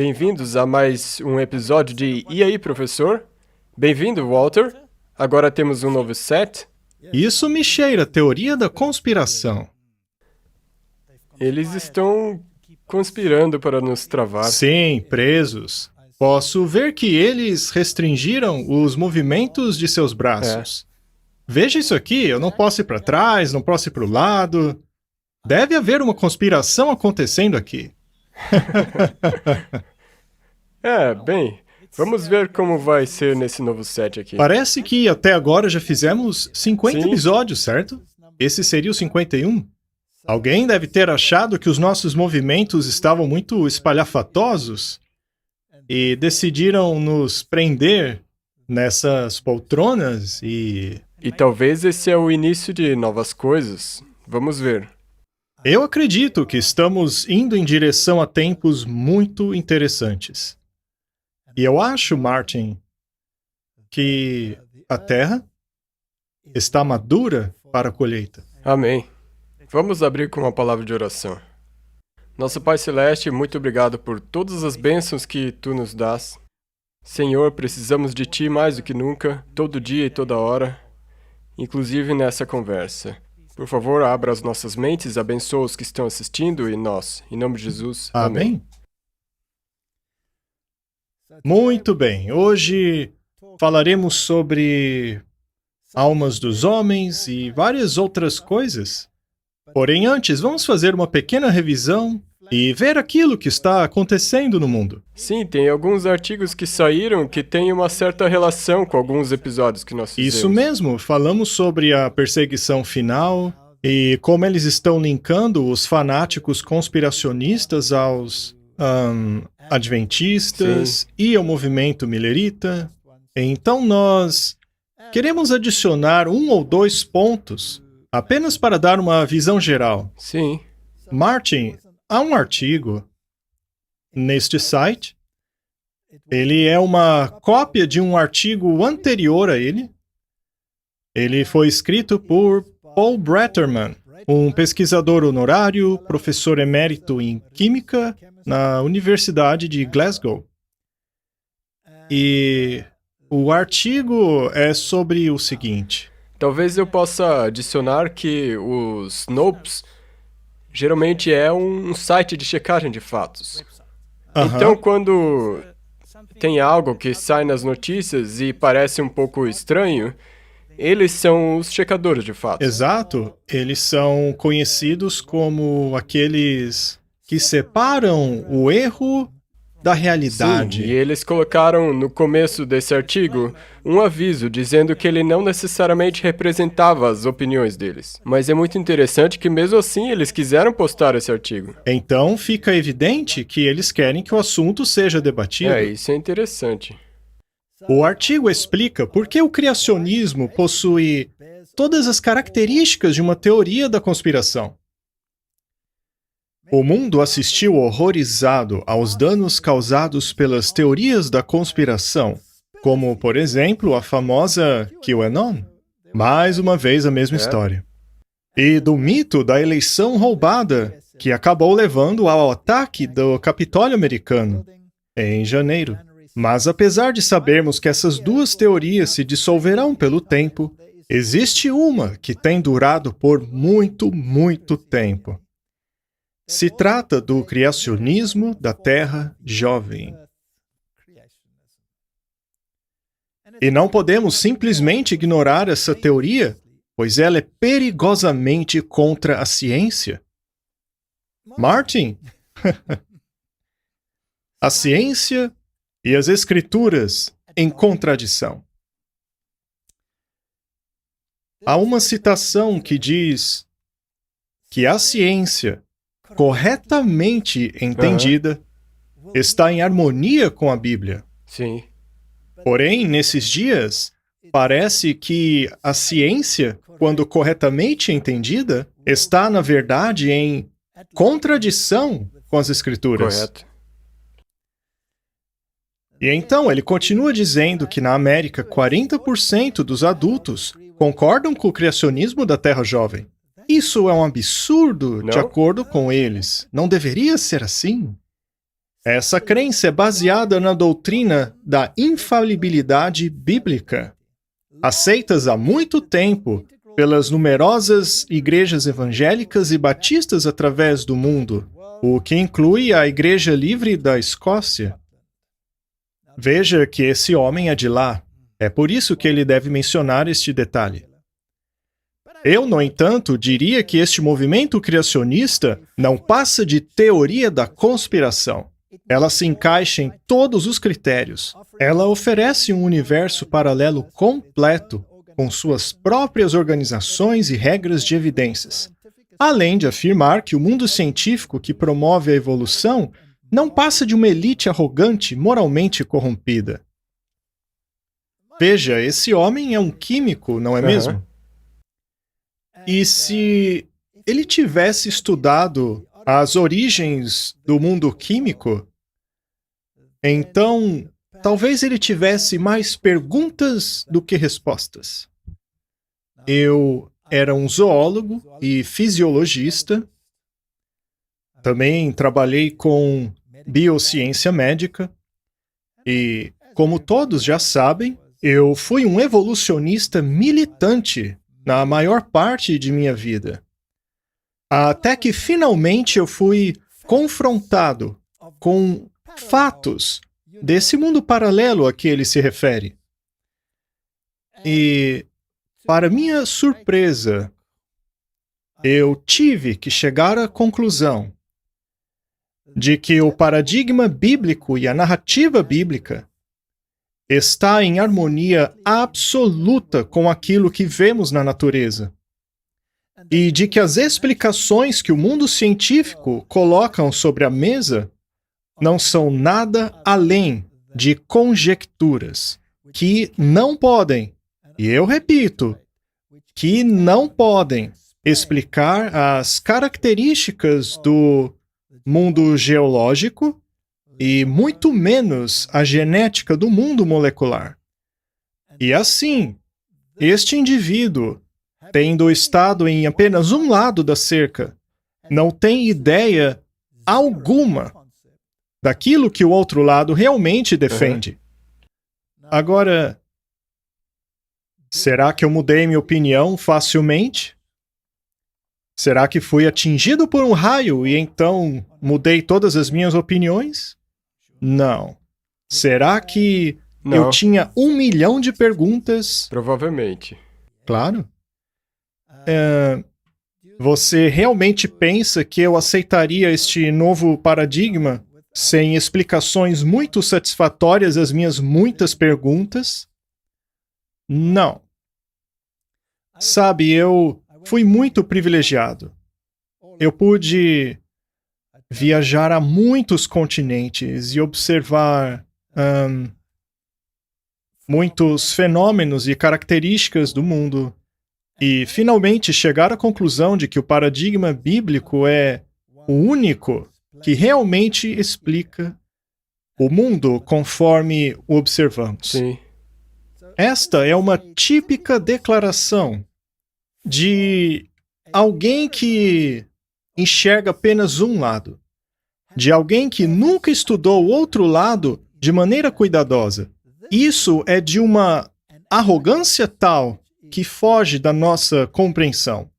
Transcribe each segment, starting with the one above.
Bem-vindos a mais um episódio de E aí, professor? Bem-vindo, Walter. Agora temos um novo set. Isso me cheira a teoria da conspiração. Eles estão conspirando para nos travar. Sim, presos. Posso ver que eles restringiram os movimentos de seus braços. Veja isso aqui, eu não posso ir para trás, não posso ir para o lado. Deve haver uma conspiração acontecendo aqui. Bem, vamos ver como vai ser nesse novo set aqui. Parece que até agora já fizemos 50 Sim. episódios, certo? Esse seria o 51. Alguém deve ter achado que os nossos movimentos estavam muito espalhafatosos e decidiram nos prender nessas poltronas e... E talvez esse é o início de novas coisas. Vamos ver. Eu acredito que estamos indo em direção a tempos muito interessantes. E eu acho, Martin, que a Terra está madura para a colheita. Amém. Vamos abrir com uma palavra de oração. Nosso Pai Celeste, muito obrigado por todas as bênçãos que Tu nos dás. Senhor, precisamos de Ti mais do que nunca, todo dia e toda hora, inclusive nessa conversa. Por favor, abra as nossas mentes, abençoa os que estão assistindo e nós. Em nome de Jesus. Amém? Muito bem. Hoje falaremos sobre almas dos homens e várias outras coisas. Porém, antes, vamos fazer uma pequena revisão e ver aquilo que está acontecendo no mundo. Sim, tem alguns artigos que saíram que têm uma certa relação com alguns episódios que nós fizemos. Isso mesmo, falamos sobre a perseguição final e como eles estão linkando os fanáticos conspiracionistas aos adventistas e ao movimento millerita. Então nós queremos adicionar 1 ou 2 pontos, apenas para dar uma visão geral. Sim. Martin, há um artigo neste site. Ele é uma cópia de um artigo anterior a ele. Ele foi escrito por Paul Bretterman, um pesquisador honorário, professor emérito em Química na Universidade de Glasgow. E o artigo é sobre o seguinte. Talvez eu possa adicionar que o Snopes geralmente é um site de checagem de fatos. Então, quando tem algo que sai nas notícias e parece um pouco estranho, eles são os checadores de fatos. Exato. Eles são conhecidos como aqueles que separam o erro da realidade. Sim, e eles colocaram no começo desse artigo um aviso dizendo que ele não necessariamente representava as opiniões deles. Mas é muito interessante que mesmo assim eles quiseram postar esse artigo. Então fica evidente que eles querem que o assunto seja debatido. Isso é interessante. O artigo explica por que o criacionismo possui todas as características de uma teoria da conspiração. O mundo assistiu horrorizado aos danos causados pelas teorias da conspiração, como, por exemplo, a famosa QAnon. Mais uma vez a mesma história. E do mito da eleição roubada, que acabou levando ao ataque do Capitólio americano, em janeiro. Mas apesar de sabermos que essas duas teorias se dissolverão pelo tempo, existe uma que tem durado por muito, muito tempo. Se trata do criacionismo da Terra jovem. E não podemos simplesmente ignorar essa teoria, pois ela é perigosamente contra a ciência. Martin? A ciência e as escrituras em contradição. Há uma citação que diz que a ciência, corretamente entendida, está em harmonia com a Bíblia. Sim. Porém, nesses dias, parece que a ciência, quando corretamente entendida, está, na verdade, em contradição com as Escrituras. Correto. E então ele continua dizendo que na América 40% dos adultos concordam com o criacionismo da Terra jovem. Isso é um absurdo, de Não? acordo com eles. Não deveria ser assim. Essa crença é baseada na doutrina da infalibilidade bíblica, aceitas há muito tempo pelas numerosas igrejas evangélicas e batistas através do mundo, o que inclui a Igreja Livre da Escócia. Veja que esse homem é de lá. É por isso que ele deve mencionar este detalhe. Eu, no entanto, diria que este movimento criacionista não passa de teoria da conspiração. Ela se encaixa em todos os critérios. Ela oferece um universo paralelo completo, com suas próprias organizações e regras de evidências, além de afirmar que o mundo científico que promove a evolução não passa de uma elite arrogante, moralmente corrompida. Veja, esse homem é um químico, não é mesmo? E se ele tivesse estudado as origens do mundo químico, então talvez ele tivesse mais perguntas do que respostas. Eu era um zoólogo e fisiologista. Também trabalhei com biociência médica. E, como todos já sabem, eu fui um evolucionista militante na maior parte de minha vida. Até que finalmente eu fui confrontado com fatos desse mundo paralelo a que ele se refere. E, para minha surpresa, eu tive que chegar à conclusão de que o paradigma bíblico e a narrativa bíblica está em harmonia absoluta com aquilo que vemos na natureza. E de que as explicações que o mundo científico colocam sobre a mesa não são nada além de conjecturas que não podem, e eu repito, que não podem explicar as características do mundo geológico e muito menos a genética do mundo molecular. E assim, este indivíduo, tendo estado em apenas um lado da cerca, não tem ideia alguma daquilo que o outro lado realmente defende. Agora, será que eu mudei minha opinião facilmente? Será que fui atingido por um raio e então mudei todas as minhas opiniões? Não. Será que eu tinha 1 milhão de perguntas? Provavelmente. Claro. Você realmente pensa que eu aceitaria este novo paradigma sem explicações muito satisfatórias às minhas muitas perguntas? Não. Sabe, eu fui muito privilegiado. Eu pude viajar a muitos continentes e observar muitos fenômenos e características do mundo. E, finalmente, chegar à conclusão de que o paradigma bíblico é o único que realmente explica o mundo conforme o observamos. Sim. Esta é uma típica declaração de alguém que enxerga apenas um lado, de alguém que nunca estudou o outro lado de maneira cuidadosa. Isso é de uma arrogância tal que foge da nossa compreensão.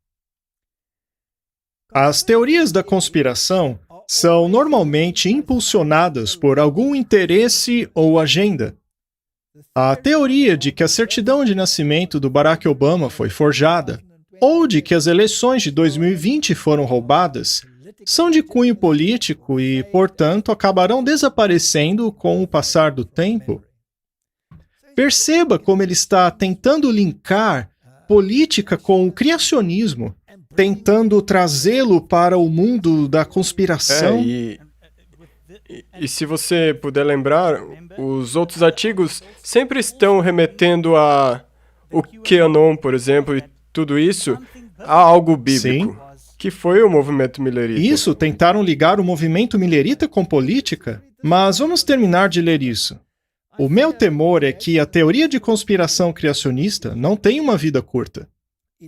As teorias da conspiração são normalmente impulsionadas por algum interesse ou agenda. A teoria de que a certidão de nascimento do Barack Obama foi forjada, ou de que as eleições de 2020 foram roubadas, são de cunho político e, portanto, acabarão desaparecendo com o passar do tempo. Perceba como ele está tentando linkar política com o criacionismo, tentando trazê-lo para o mundo da conspiração. E se você puder lembrar, os outros artigos sempre estão remetendo a o QAnon, por exemplo, e tudo isso, a algo bíblico, que foi o movimento millerita. Isso, tentaram ligar o movimento millerita com política, mas vamos terminar de ler isso. O meu temor é que a teoria de conspiração criacionista não tem uma vida curta.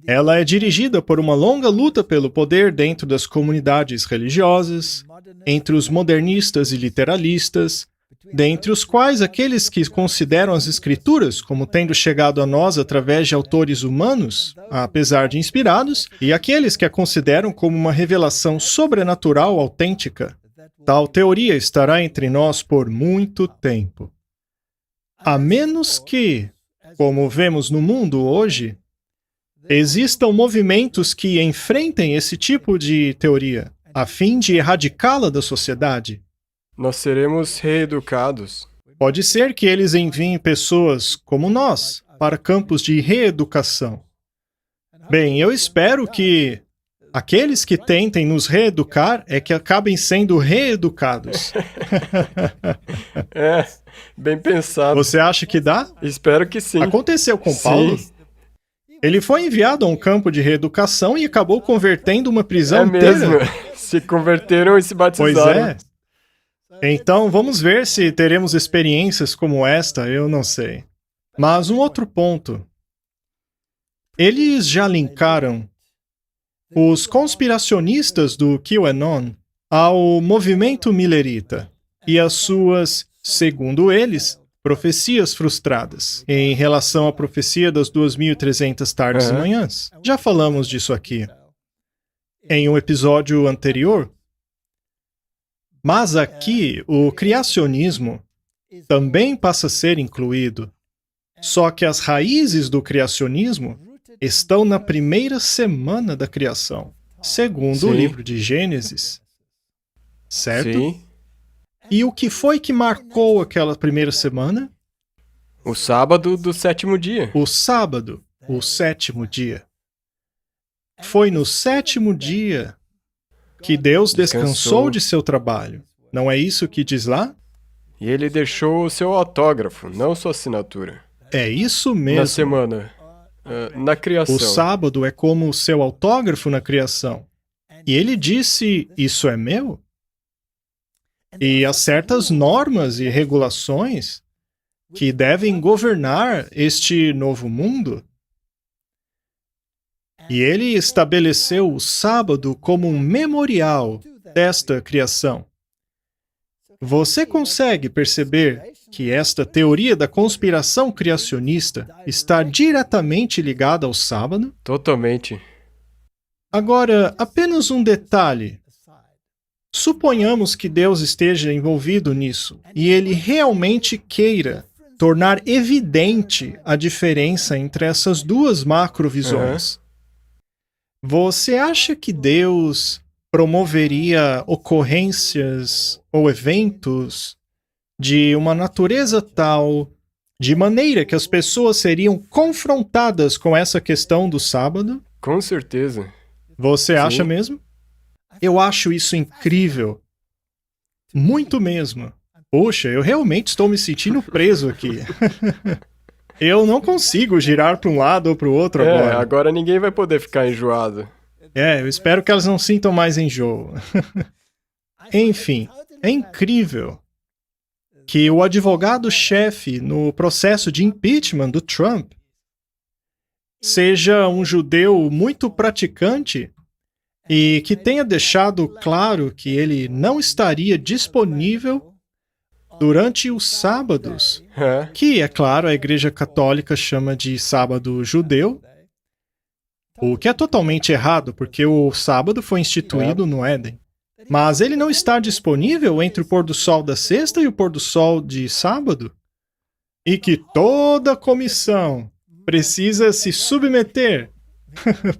Ela é dirigida por uma longa luta pelo poder dentro das comunidades religiosas, entre os modernistas e literalistas, dentre os quais aqueles que consideram as Escrituras como tendo chegado a nós através de autores humanos, apesar de inspirados, e aqueles que a consideram como uma revelação sobrenatural autêntica. Tal teoria estará entre nós por muito tempo. A menos que, como vemos no mundo hoje, existam movimentos que enfrentem esse tipo de teoria, a fim de erradicá-la da sociedade. Nós seremos reeducados. Pode ser que eles enviem pessoas como nós para campos de reeducação. Bem, eu espero que aqueles que tentem nos reeducar é que acabem sendo reeducados. É, bem pensado. Você acha que dá? Espero que sim. Aconteceu com Paulo. Sim. Ele foi enviado a um campo de reeducação e acabou convertendo uma prisão É mesmo. inteira. Se converteram e se Pois batizaram. é. Então, vamos ver se teremos experiências como esta, eu não sei. Mas um outro ponto. Eles já linkaram os conspiracionistas do QAnon ao movimento millerita e as suas, segundo eles, profecias frustradas em relação à profecia das 2.300 tardes e manhãs. Já falamos disso aqui em um episódio anterior. Mas aqui, o criacionismo também passa a ser incluído. Só que as raízes do criacionismo estão na primeira semana da criação, segundo o Sim. livro de Gênesis. Certo? Sim. E o que foi que marcou aquela primeira semana? O sábado do 7º dia. O sábado, o 7º dia. Foi no 7º dia que Deus descansou de seu trabalho. Não é isso que diz lá? E ele deixou o seu autógrafo, não sua assinatura. É isso Na mesmo. semana. Na criação. O sábado é como o seu autógrafo na criação. E ele disse, isso é meu? E há certas normas e regulações que devem governar este novo mundo. E ele estabeleceu o sábado como um memorial desta criação. Você consegue perceber que esta teoria da conspiração criacionista está diretamente ligada ao sábado? Totalmente. Agora, apenas um detalhe. Suponhamos que Deus esteja envolvido nisso e ele realmente queira tornar evidente a diferença entre essas duas macrovisões. Você acha que Deus promoveria ocorrências ou eventos de uma natureza tal, de maneira que as pessoas seriam confrontadas com essa questão do sábado? Com certeza. Você acha Sim. mesmo? Eu acho isso incrível. Muito mesmo. Poxa, eu realmente estou me sentindo preso aqui. Eu não consigo girar para um lado ou para o outro agora. Agora ninguém vai poder ficar enjoado. Eu espero que elas não sintam mais enjoo. Enfim, é incrível que o advogado-chefe no processo de impeachment do Trump seja um judeu muito praticante e que tenha deixado claro que ele não estaria disponível durante os sábados, que, é claro, a Igreja Católica chama de sábado judeu, o que é totalmente errado, porque o sábado foi instituído no Éden. Mas ele não está disponível entre o pôr do sol da sexta e o pôr do sol de sábado? E que toda comissão precisa se submeter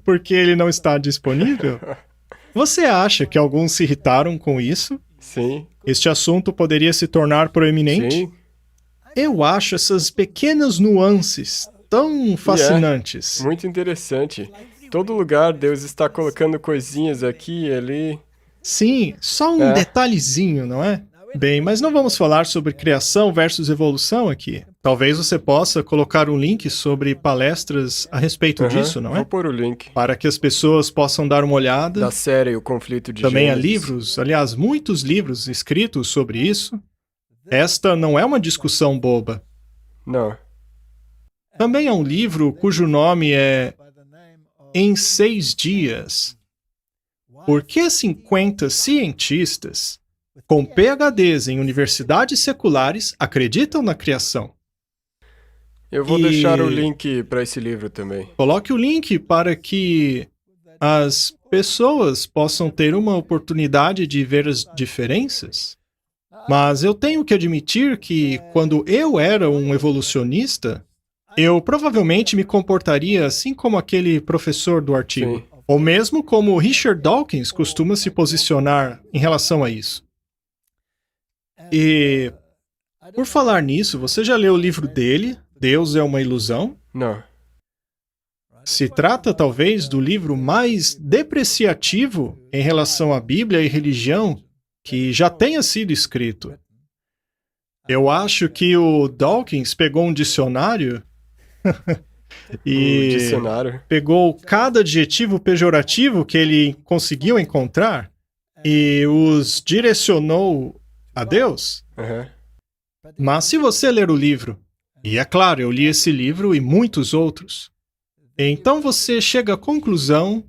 porque ele não está disponível? Você acha que alguns se irritaram com isso? Sim. Este assunto poderia se tornar proeminente? Sim. Eu acho essas pequenas nuances tão fascinantes. Muito interessante. Todo lugar Deus está colocando coisinhas aqui e ali. Sim, só um detalhezinho, não é? Bem, mas não vamos falar sobre criação versus evolução aqui. Talvez você possa colocar um link sobre palestras a respeito disso, não é? Vou pôr o link. Para que as pessoas possam dar uma olhada. Da série O Conflito de Também há Gênesis. livros, aliás, muitos livros escritos sobre isso. Esta não é uma discussão boba. Não. Também há um livro cujo nome é em 6 dias. Por que 50 cientistas com PhDs em universidades seculares acreditam na criação? Eu vou deixar o link para esse livro também. Coloque o link para que as pessoas possam ter uma oportunidade de ver as diferenças. Mas eu tenho que admitir que, quando eu era um evolucionista, eu provavelmente me comportaria assim como aquele professor do artigo. Sim. Ou mesmo como Richard Dawkins costuma se posicionar em relação a isso. E, por falar nisso, você já leu o livro dele, Deus é uma Ilusão? Não. Se trata, talvez, do livro mais depreciativo em relação à Bíblia e religião que já tenha sido escrito. Eu acho que o Dawkins pegou um dicionário e Dicionário. pegou cada adjetivo pejorativo que ele conseguiu encontrar e os direcionou a Deus. Uhum. Mas se você ler o livro, e é claro, eu li esse livro e muitos outros, então você chega à conclusão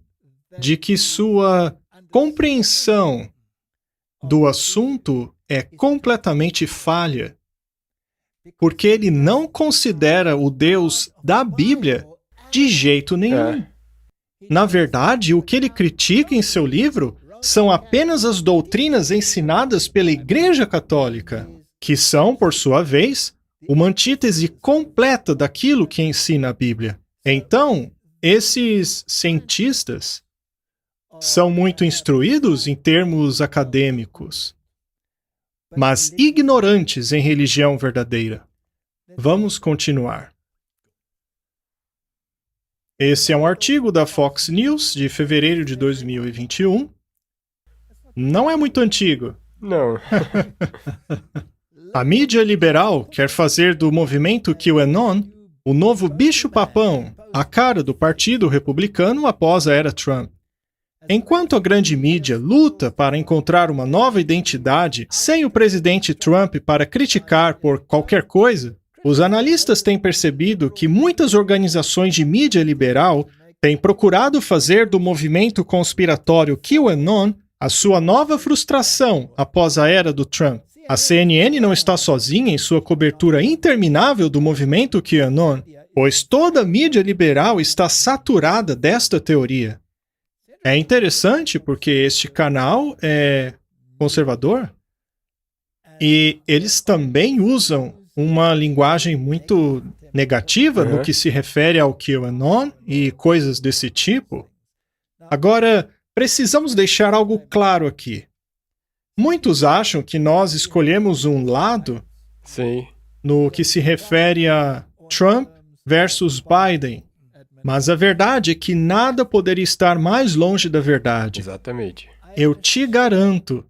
de que sua compreensão do assunto é completamente falha, porque ele não considera o Deus da Bíblia de jeito nenhum. Na verdade, o que ele critica em seu livro são apenas as doutrinas ensinadas pela Igreja Católica, que são, por sua vez, uma antítese completa daquilo que ensina a Bíblia. Então, esses cientistas são muito instruídos em termos acadêmicos, mas ignorantes em religião verdadeira. Vamos continuar. Esse é um artigo da Fox News de fevereiro de 2021. Não é muito antigo. Não. A mídia liberal quer fazer do movimento QAnon o novo bicho-papão, a cara do Partido Republicano após a era Trump. Enquanto a grande mídia luta para encontrar uma nova identidade sem o presidente Trump para criticar por qualquer coisa, os analistas têm percebido que muitas organizações de mídia liberal têm procurado fazer do movimento conspiratório QAnon a sua nova frustração após a era do Trump. A CNN não está sozinha em sua cobertura interminável do movimento QAnon, pois toda a mídia liberal está saturada desta teoria. É interessante porque este canal é conservador e eles também usam uma linguagem muito negativa no que se refere ao QAnon e coisas desse tipo. Agora, precisamos deixar algo claro aqui. Muitos acham que nós escolhemos um lado Sim. no que se refere a Trump versus Biden. Mas a verdade é que nada poderia estar mais longe da verdade. Exatamente. Eu te garanto,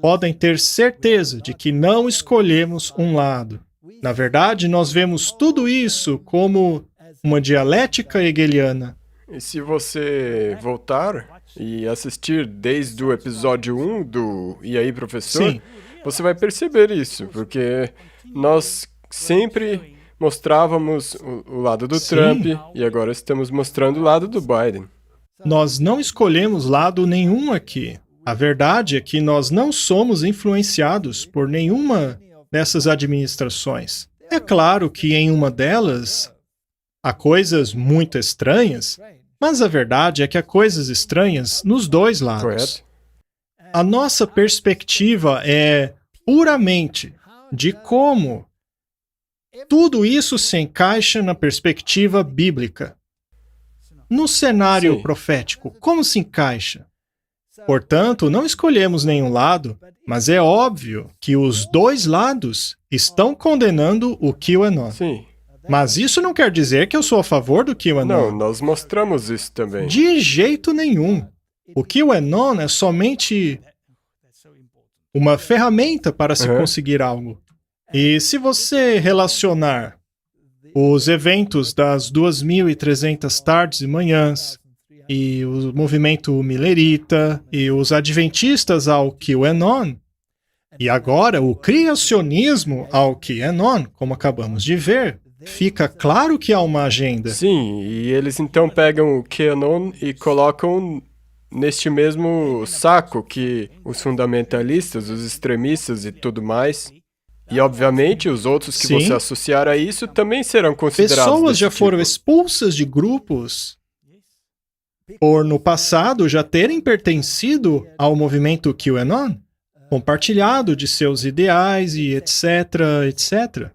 podem ter certeza de que não escolhemos um lado. Na verdade, nós vemos tudo isso como uma dialética hegeliana. E se você voltar e assistir desde o episódio 1 do E aí, professor? Sim. Você vai perceber isso, porque nós sempre mostrávamos o lado do Sim. Trump e agora estamos mostrando o lado do Biden. Nós não escolhemos lado nenhum aqui. A verdade é que nós não somos influenciados por nenhuma dessas administrações. É claro que em uma delas há coisas muito estranhas, mas a verdade é que há coisas estranhas nos dois lados. Correto? A nossa perspectiva é puramente de como tudo isso se encaixa na perspectiva bíblica. No cenário Sim. profético, como se encaixa? Portanto, não escolhemos nenhum lado, mas é óbvio que os dois lados estão condenando o QAnon. Sim. Mas isso não quer dizer que eu sou a favor do QAnon. Não, nós mostramos isso também. De jeito nenhum. O QAnon é somente uma ferramenta para se conseguir algo. E se você relacionar os eventos das 2.300 tardes e manhãs, e o movimento millerita, e os adventistas ao QAnon, e agora o criacionismo ao QAnon, como acabamos de ver, Fica claro que há uma agenda. Sim, e eles então pegam o QAnon e colocam neste mesmo saco que os fundamentalistas, os extremistas e tudo mais. E, obviamente, os outros que Sim. você associar a isso também serão considerados Pessoas desse já foram tipo. expulsas de grupos por, no passado, já terem pertencido ao movimento QAnon, compartilhado de seus ideais e etc, etc.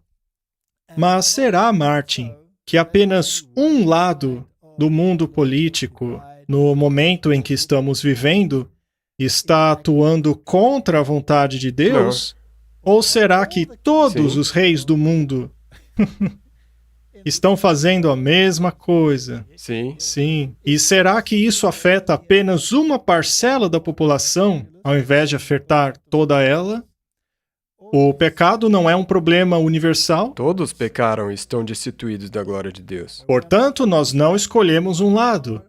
Mas será, Martin, que apenas um lado do mundo político, no momento em que estamos vivendo, está atuando contra a vontade de Deus? Ou será que todos Sim. os reis do mundo estão fazendo a mesma coisa? Sim. Sim. E será que isso afeta apenas uma parcela da população, ao invés de afetar toda ela? O pecado não é um problema universal? Todos pecaram e estão destituídos da glória de Deus. Portanto, nós não escolhemos um lado.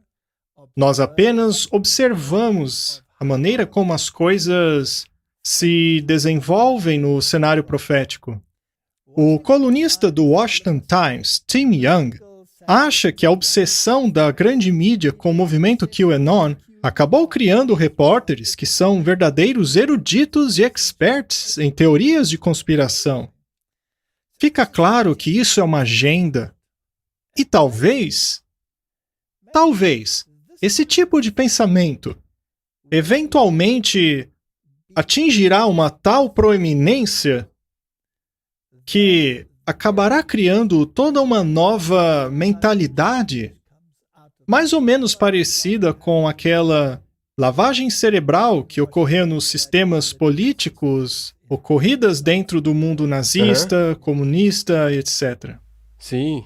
Nós apenas observamos a maneira como as coisas se desenvolvem no cenário profético. O colunista do Washington Times, Tim Young, acha que a obsessão da grande mídia com o movimento QAnon acabou criando repórteres que são verdadeiros eruditos e experts em teorias de conspiração. Fica claro que isso é uma agenda. E talvez, esse tipo de pensamento eventualmente atingirá uma tal proeminência que acabará criando toda uma nova mentalidade, mais ou menos parecida com aquela lavagem cerebral que ocorreu nos sistemas políticos ocorridas dentro do mundo nazista, comunista, etc. Sim.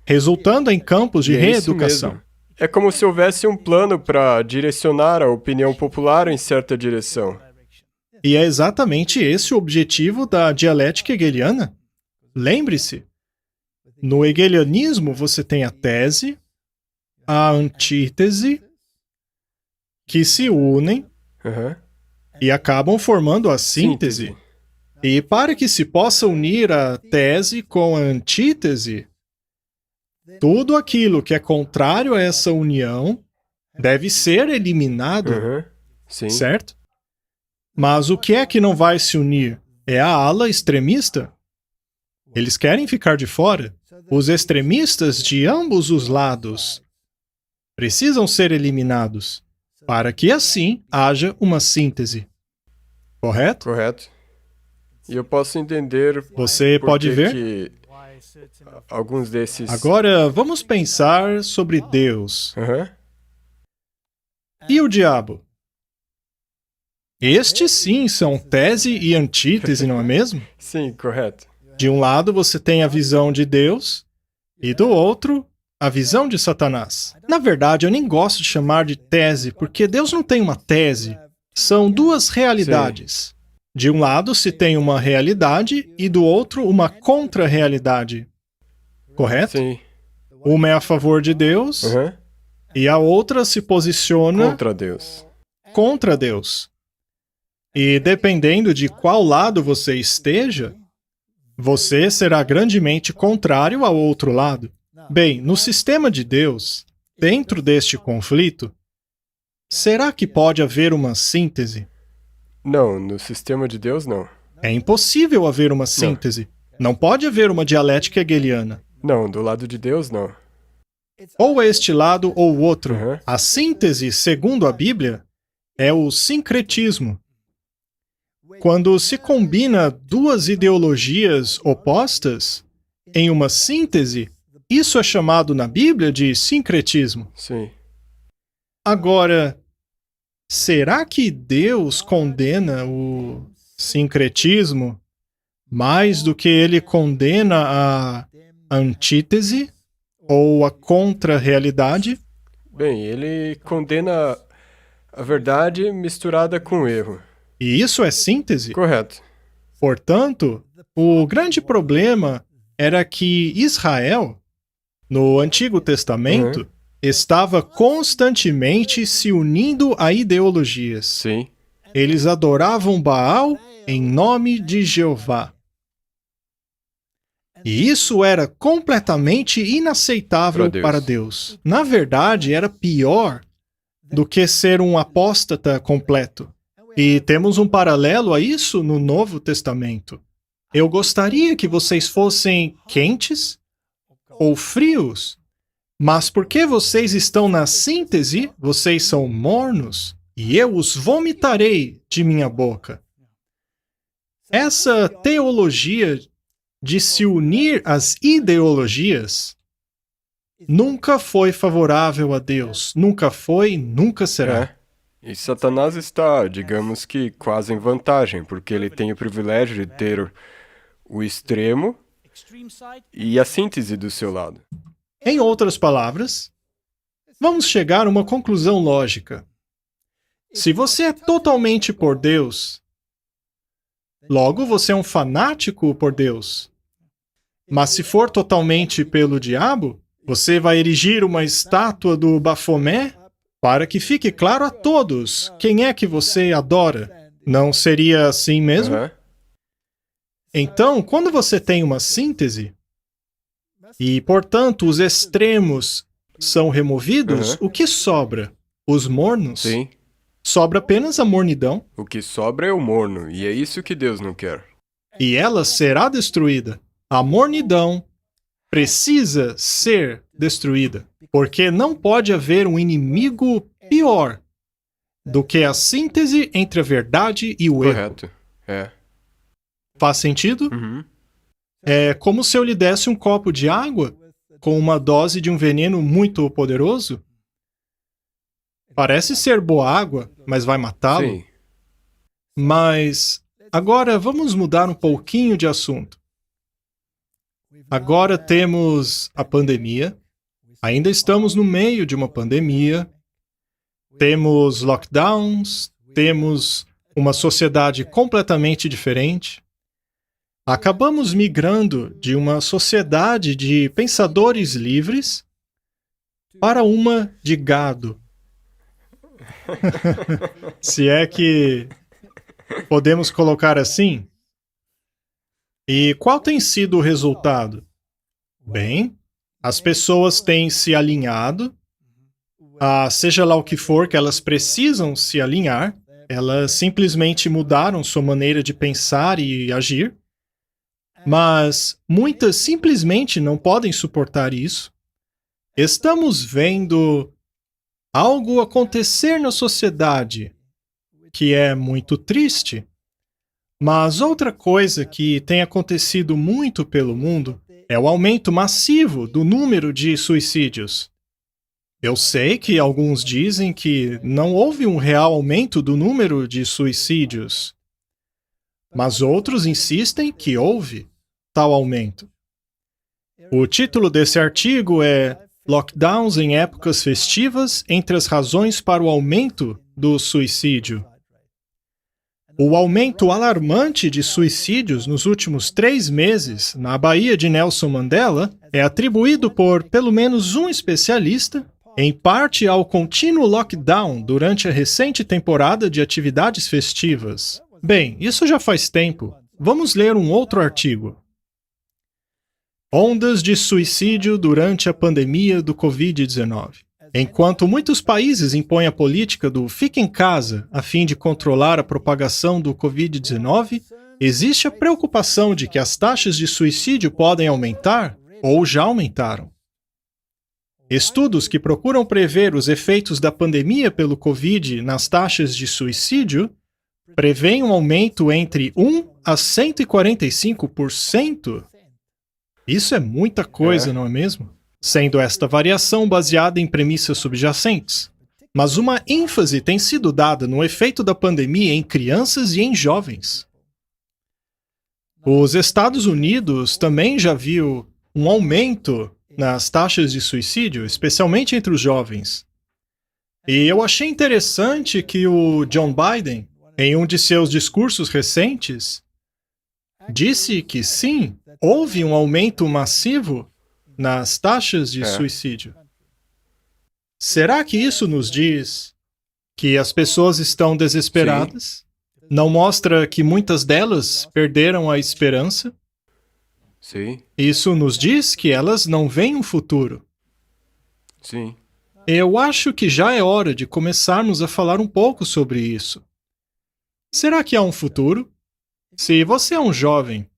Resultando em campos de E é isso reeducação. mesmo. É como se houvesse um plano para direcionar a opinião popular em certa direção. E é exatamente esse o objetivo da dialética hegeliana. Lembre-se, no hegelianismo você tem a tese, a antítese, que se unem Aham. e acabam formando a síntese. E para que se possa unir a tese com a antítese, tudo aquilo que é contrário a essa união deve ser eliminado, Aham. Sim. certo? Mas o que é que não vai se unir? É a ala extremista. Eles querem ficar de fora. Os extremistas de ambos os lados precisam ser eliminados para que assim haja uma síntese. Correto? Correto. E eu posso entender Você por pode que ver? que alguns desses... Agora vamos pensar sobre Deus Aham. e o diabo. Estes sim são tese e antítese, não é mesmo? Sim, correto. De um lado você tem a visão de Deus e do outro a visão de Satanás. Na verdade, eu nem gosto de chamar de tese, porque Deus não tem uma tese. São duas realidades. De um lado se tem uma realidade e do outro uma contra-realidade. Correto? Sim. Uma é a favor de Deus Aham. e a outra se posiciona Contra Deus. contra Deus. E dependendo de qual lado você esteja, você será grandemente contrário ao outro lado. Bem, no sistema de Deus, dentro deste conflito, será que pode haver uma síntese? Não, no sistema de Deus, não. É impossível haver uma síntese. Não pode haver uma dialética hegeliana. Não, do lado de Deus, não. Ou este lado ou o outro. Uhum. A síntese, segundo a Bíblia, é o sincretismo. Quando se combina duas ideologias opostas em uma síntese, isso é chamado na Bíblia de sincretismo. Sim. Agora, será que Deus condena o sincretismo mais do que ele condena a antítese ou a contra-realidade? Bem, ele condena a verdade misturada com o erro. E isso é síntese? Correto. Portanto, o grande problema era que Israel, no Antigo Testamento, estava constantemente se unindo a ideologias. Sim. Eles adoravam Baal em nome de Jeová. E isso era completamente inaceitável Para para Deus. Na verdade, era pior do que ser um apóstata completo. E temos um paralelo a isso no Novo Testamento. Eu gostaria que vocês fossem quentes ou frios, mas porque vocês estão na síntese, vocês são mornos, e eu os vomitarei de minha boca. Essa teologia de se unir às ideologias nunca foi favorável a Deus. Nunca foi, nunca será. E Satanás está, digamos que, quase em vantagem, porque ele tem o privilégio de ter o extremo e a síntese do seu lado. Em outras palavras, vamos chegar a uma conclusão lógica. Se você é totalmente por Deus, logo você é um fanático por Deus. Mas se for totalmente pelo diabo, você vai erigir uma estátua do Bafomé para que fique claro a todos quem é que você adora. Não seria assim mesmo? Então, quando você tem uma síntese, e, portanto, os extremos são removidos, o que sobra? Os mornos? Sim. Sobra apenas a mornidão. O que sobra é o morno, e é isso que Deus não quer. E ela será destruída. A mornidão precisa ser destruída, porque não pode haver um inimigo pior do que a síntese entre a verdade e o erro. Correto. Faz sentido? É como se eu lhe desse um copo de água com uma dose de um veneno muito poderoso. Parece ser boa água, mas vai matá-lo. Sim. Mas agora vamos mudar um pouquinho de assunto. Agora temos a pandemia. Ainda estamos no meio de uma pandemia. Temos lockdowns, temos uma sociedade completamente diferente. Acabamos migrando de uma sociedade de pensadores livres para uma de gado. Se é que podemos colocar assim. E qual tem sido o resultado? Bem, as pessoas têm se alinhado, seja lá o que for que elas precisam se alinhar, elas simplesmente mudaram sua maneira de pensar e agir, mas muitas simplesmente não podem suportar isso. Estamos vendo algo acontecer na sociedade que é muito triste. Mas outra coisa que tem acontecido muito pelo mundo é o aumento massivo do número de suicídios. Eu sei que alguns dizem que não houve um real aumento do número de suicídios, mas outros insistem que houve tal aumento. O título desse artigo é Lockdowns em épocas festivas entre as razões para o aumento do suicídio. O aumento alarmante de suicídios nos últimos 3 meses na Baía de Nelson Mandela é atribuído por pelo menos um especialista, em parte ao contínuo lockdown durante a recente temporada de atividades festivas. Bem, isso já faz tempo. Vamos ler um outro artigo. Ondas de suicídio durante a pandemia do Covid-19. Enquanto muitos países impõem a política do fique em casa a fim de controlar a propagação do Covid-19, existe a preocupação de que as taxas de suicídio podem aumentar ou já aumentaram. Estudos que procuram prever os efeitos da pandemia pelo Covid nas taxas de suicídio prevêem um aumento entre 1 a 145%. Isso é muita coisa, não é mesmo? Sendo esta variação baseada em premissas subjacentes. Mas uma ênfase tem sido dada no efeito da pandemia em crianças e em jovens. Os Estados Unidos também já viu um aumento nas taxas de suicídio, especialmente entre os jovens. E eu achei interessante que o John Biden, em um de seus discursos recentes, disse que sim, houve um aumento massivo nas taxas de suicídio. Será que isso nos diz que as pessoas estão desesperadas? Não mostra que muitas delas perderam a esperança? Sim, Isso nos diz que elas não veem um futuro. sim. Eu acho que já é hora de começarmos a falar um pouco sobre isso. Será que há um futuro? Se você é um jovem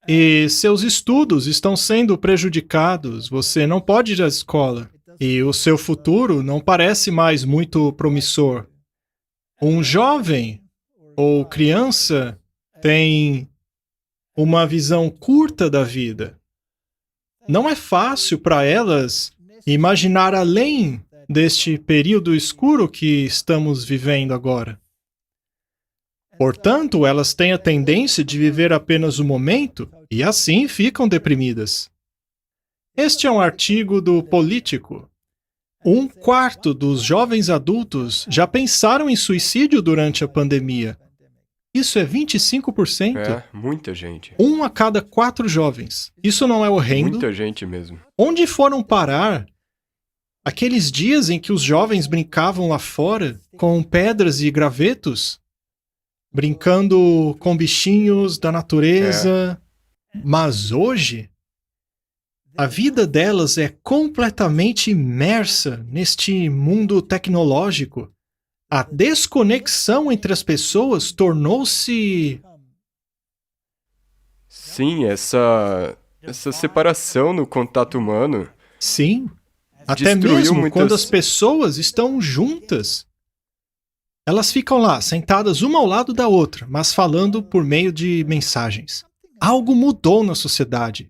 e seus estudos estão sendo prejudicados, você não pode ir à escola e o seu futuro não parece mais muito promissor. Um jovem ou criança tem uma visão curta da vida. Não é fácil para elas imaginar além deste período escuro que estamos vivendo agora. Portanto, elas têm a tendência de viver apenas o momento e assim ficam deprimidas. Este é um artigo do Político. 1/4 dos jovens adultos já pensaram em suicídio durante a pandemia. Isso é 25%. É, muita gente. 1 a cada 4 jovens. Isso não é horrendo? Muita gente mesmo. Onde foram parar aqueles dias em que os jovens brincavam lá fora com pedras e gravetos? Brincando com bichinhos da natureza. Mas hoje, a vida delas é completamente imersa neste mundo tecnológico. A desconexão entre as pessoas tornou-se... Sim, essa separação no contato humano Sim, até destruiu mesmo muitas... quando as pessoas estão juntas. Elas ficam lá, sentadas uma ao lado da outra, mas falando por meio de mensagens. Algo mudou na sociedade.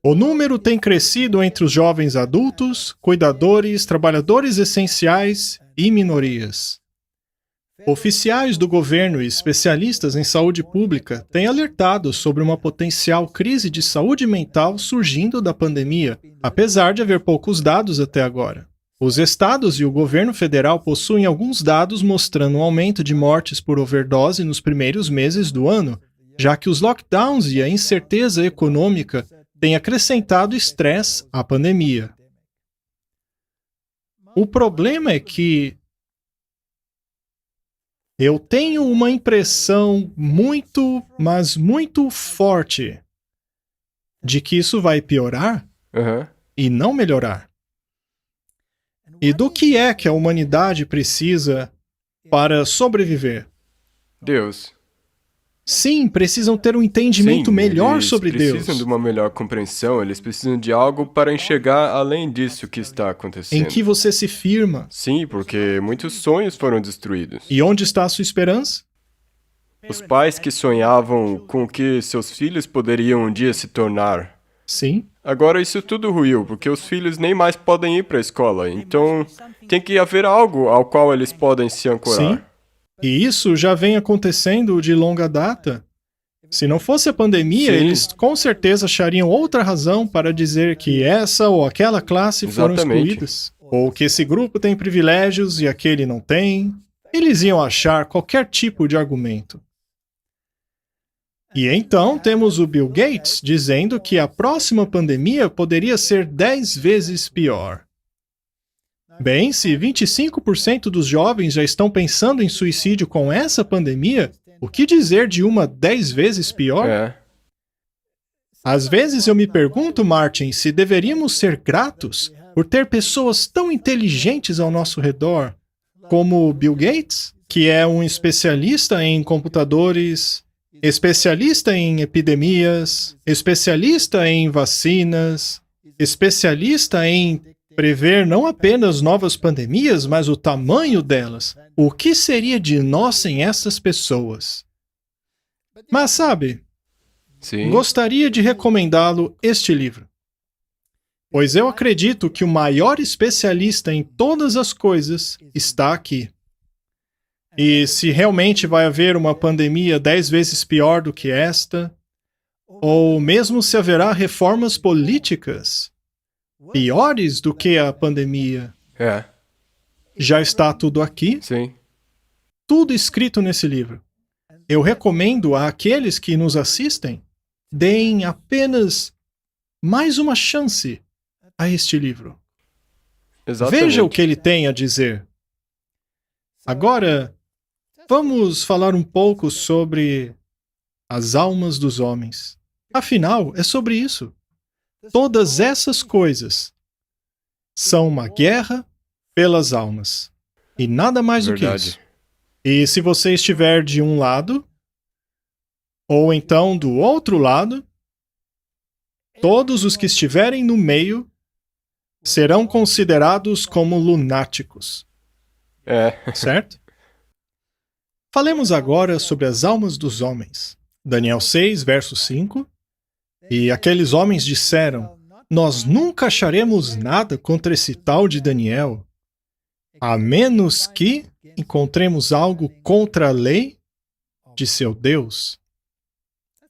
O número tem crescido entre os jovens adultos, cuidadores, trabalhadores essenciais e minorias. Oficiais do governo e especialistas em saúde pública têm alertado sobre uma potencial crise de saúde mental surgindo da pandemia, apesar de haver poucos dados até agora. Os estados e o governo federal possuem alguns dados mostrando um aumento de mortes por overdose nos primeiros meses do ano, já que os lockdowns e a incerteza econômica têm acrescentado estresse à pandemia. O problema é que eu tenho uma impressão mas muito forte de que isso vai piorar Aham. e não melhorar. E do que é que a humanidade precisa para sobreviver? Deus. Sim, precisam ter um entendimento Sim, melhor eles sobre precisam Deus. de uma melhor compreensão, eles precisam de algo para enxergar além disso que está acontecendo. Em que você se firma? Sim, porque muitos sonhos foram destruídos. E onde está a sua esperança? Os pais que sonhavam com o que seus filhos poderiam um dia se tornar. Sim, Agora isso tudo ruiu, porque os filhos nem mais podem ir para a escola. Então tem que haver algo ao qual eles podem se ancorar. sim. E isso já vem acontecendo de longa data. Se não fosse a pandemia, Sim. eles com certeza achariam outra razão para dizer que essa ou aquela classe foram Exatamente. excluídas. Ou que esse grupo tem privilégios e aquele não tem. Eles iam achar qualquer tipo de argumento. E então temos o Bill Gates dizendo que a próxima pandemia poderia ser 10 vezes pior. Bem, se 25% dos jovens já estão pensando em suicídio com essa pandemia, o que dizer de uma 10 vezes pior? É. Às vezes eu me pergunto, Martin, se deveríamos ser gratos por ter pessoas tão inteligentes ao nosso redor, como o Bill Gates, que é um especialista em computadores, especialista em epidemias, especialista em vacinas, especialista em prever não apenas novas pandemias, mas o tamanho delas. O que seria de nós sem essas pessoas? Mas sabe, Sim. gostaria de recomendá-lo este livro. Pois eu acredito que o maior especialista em todas as coisas está aqui. E se realmente vai haver uma pandemia 10 vezes pior do que esta, ou mesmo se haverá reformas políticas piores do que a pandemia, É. já está tudo aqui, Sim. tudo escrito nesse livro. Eu recomendo àqueles que nos assistem, deem apenas mais uma chance a este livro. Exatamente. Veja o que ele tem a dizer. Agora, vamos falar um pouco sobre as almas dos homens. Afinal, é sobre isso. Todas essas coisas são uma guerra pelas almas. E nada mais do que Verdade. isso. E se você estiver de um lado, ou então do outro lado, todos os que estiverem no meio serão considerados como lunáticos. Certo? Falemos agora sobre as almas dos homens. Daniel 6, verso 5. E aqueles homens disseram: nós nunca acharemos nada contra esse tal de Daniel, a menos que encontremos algo contra a lei de seu Deus.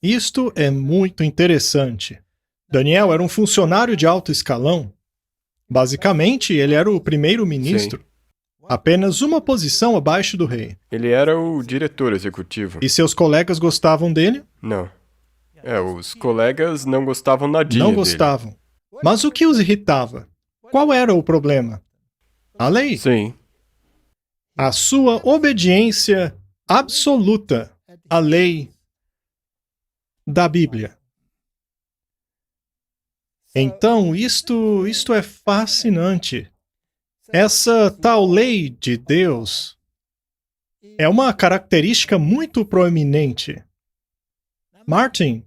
Isto é muito interessante. Daniel era um funcionário de alto escalão. Basicamente, ele era o primeiro-ministro. Sim. Apenas uma posição abaixo do rei. Ele era o diretor executivo. E seus colegas gostavam dele? Não. Os colegas não gostavam nadinha Não dele. gostavam. Mas o que os irritava? Qual era o problema? A lei. Sim. A sua obediência absoluta à lei da Bíblia. Então, isto é fascinante. Essa tal lei de Deus é uma característica muito proeminente. Martin,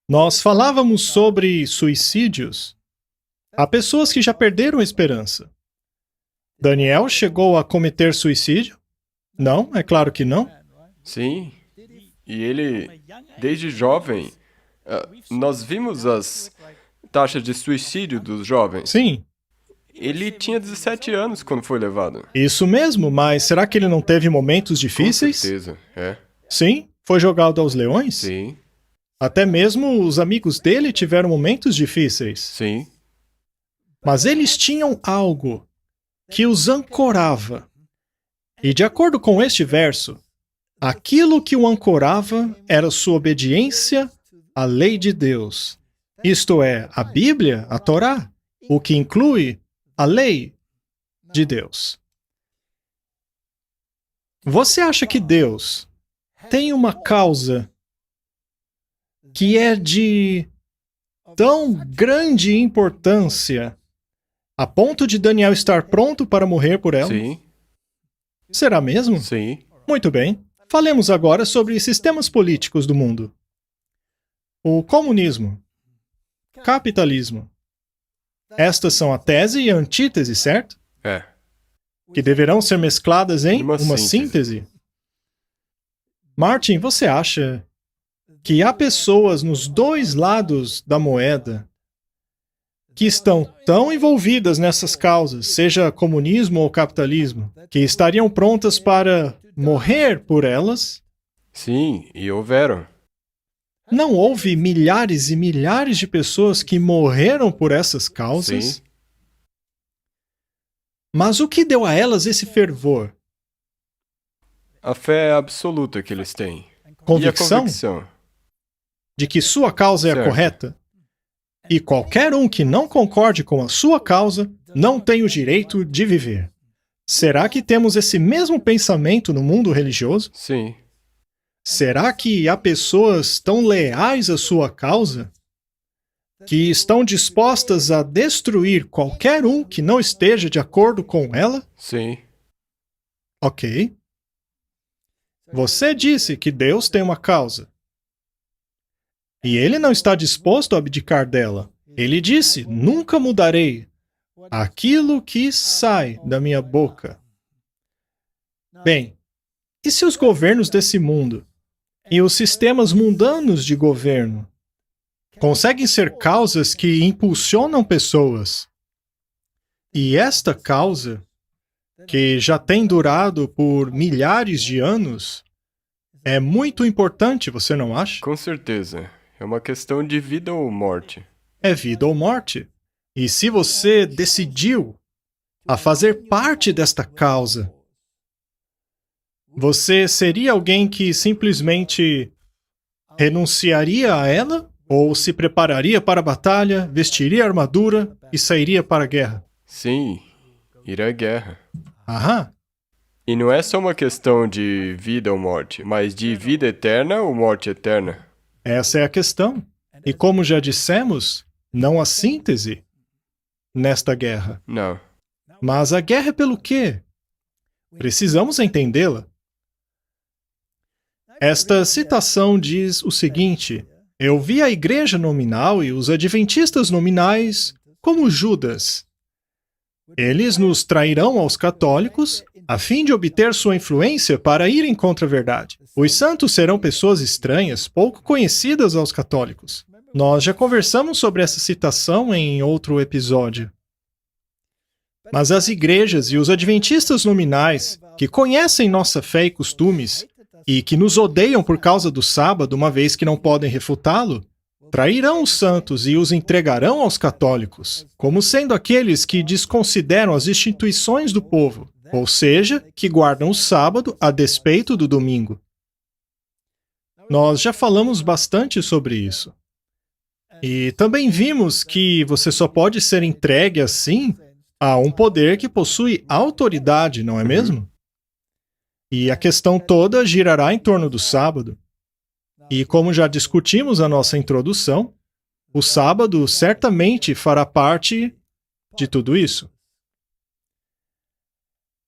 nós falávamos sobre suicídios. Há pessoas que já perderam a esperança. Daniel chegou a cometer suicídio? Não, é claro que não. Sim. E ele, desde jovem, nós vimos as taxas de suicídio dos jovens. Sim, Ele tinha 17 anos quando foi levado. isso mesmo, mas será que ele não teve momentos Com difíceis? certeza. Sim, foi jogado aos leões? Sim. Até mesmo os amigos dele tiveram momentos difíceis. Sim. Mas eles tinham algo que os ancorava. E de acordo com este verso, aquilo que o ancorava era sua obediência à lei de Deus. Isto é, a Bíblia, a Torá, o que inclui a lei de Deus. Você acha que Deus tem uma causa que é de tão grande importância a ponto de Daniel estar pronto para morrer por ela? Sim. Será mesmo? Sim. Muito bem. Falemos agora sobre sistemas políticos do mundo. O comunismo. Capitalismo. Estas são a tese e a antítese, certo? Que deverão ser mescladas em Uma síntese. Martin, você acha que há pessoas nos dois lados da moeda que estão tão envolvidas nessas causas, seja comunismo ou capitalismo, que estariam prontas para morrer por elas? Sim, e houveram. Não houve milhares e milhares de pessoas que morreram por essas causas? Sim. Mas o que deu a elas esse fervor? A fé absoluta que eles têm. Convicção E a convicção. de que sua causa é a Certo. correta? E qualquer um que não concorde com a sua causa não tem o direito de viver. Será que temos esse mesmo pensamento no mundo religioso? Sim. Será que há pessoas tão leais à sua causa que estão dispostas a destruir qualquer um que não esteja de acordo com ela? Sim. Ok. Você disse que Deus tem uma causa. E ele não está disposto a abdicar dela. Ele disse: nunca mudarei aquilo que sai da minha boca. Bem, e se os governos desse mundo e os sistemas mundanos de governo conseguem ser causas que impulsionam pessoas? E esta causa, que já tem durado por milhares de anos, é muito importante, você não acha? Com certeza. É uma questão de vida ou morte. É vida ou morte. E se você decidiu a fazer parte desta causa, você seria alguém que simplesmente renunciaria a ela? Ou se prepararia para a batalha, vestiria a armadura e sairia para a guerra? Sim. Ir à guerra. Aham. E não é só uma questão de vida ou morte, mas de vida eterna ou morte eterna. Essa é a questão. E como já dissemos, não há síntese nesta guerra. Não. Mas a guerra é pelo quê? Precisamos entendê-la. Esta citação diz o seguinte: eu vi a igreja nominal e os adventistas nominais como Judas. Eles nos trairão aos católicos a fim de obter sua influência para irem contra a verdade. Os santos serão pessoas estranhas, pouco conhecidas aos católicos. Nós já conversamos sobre essa citação em outro episódio. Mas as igrejas e os adventistas nominais, que conhecem nossa fé e costumes, e que nos odeiam por causa do sábado, uma vez que não podem refutá-lo, trairão os santos e os entregarão aos católicos, como sendo aqueles que desconsideram as instituições do povo, ou seja, que guardam o sábado a despeito do domingo. Nós já falamos bastante sobre isso. E também vimos que você só pode ser entregue assim a um poder que possui autoridade, não é mesmo? E a questão toda girará em torno do sábado. E como já discutimos na nossa introdução, o sábado certamente fará parte de tudo isso.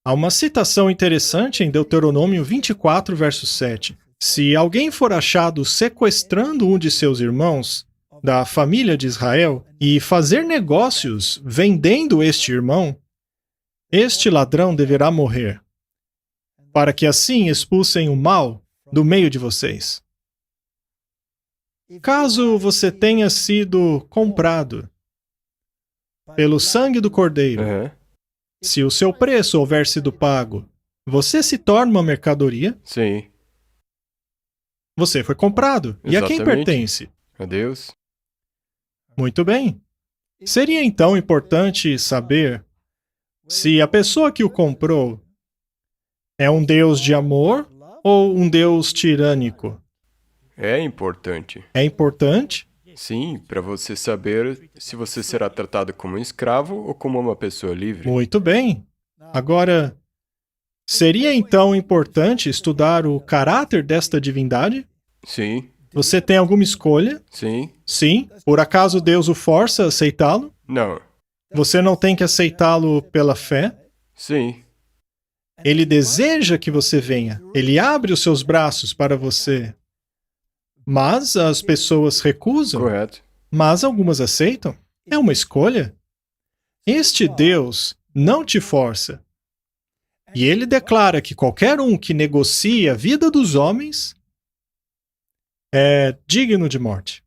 Há uma citação interessante em Deuteronômio 24, verso 7. Se alguém for achado sequestrando um de seus irmãos, da família de Israel, e fazer negócios vendendo este irmão, este ladrão deverá morrer, para que assim expulsem o mal do meio de vocês. Caso você tenha sido comprado pelo sangue do Cordeiro, se o seu preço houver sido pago, você se torna uma mercadoria? Sim. Você foi comprado. E a quem Exatamente. pertence? A Deus. Muito bem. Seria então importante saber se a pessoa que o comprou é um Deus de amor ou um Deus tirânico. É importante. É importante? Sim, para você saber se você será tratado como um escravo ou como uma pessoa livre. Muito bem. Agora, seria então importante estudar o caráter desta divindade? Sim, Você tem alguma escolha? sim, Sim. Por acaso Deus o força a aceitá-lo? não, Você não tem que aceitá-lo pela fé? sim, Ele deseja que você venha. Ele abre os seus braços para você. Mas as pessoas recusam. correto. Mas algumas aceitam. É uma escolha. Este Deus não te força. E ele declara que qualquer um que negocie a vida dos homens é digno de morte.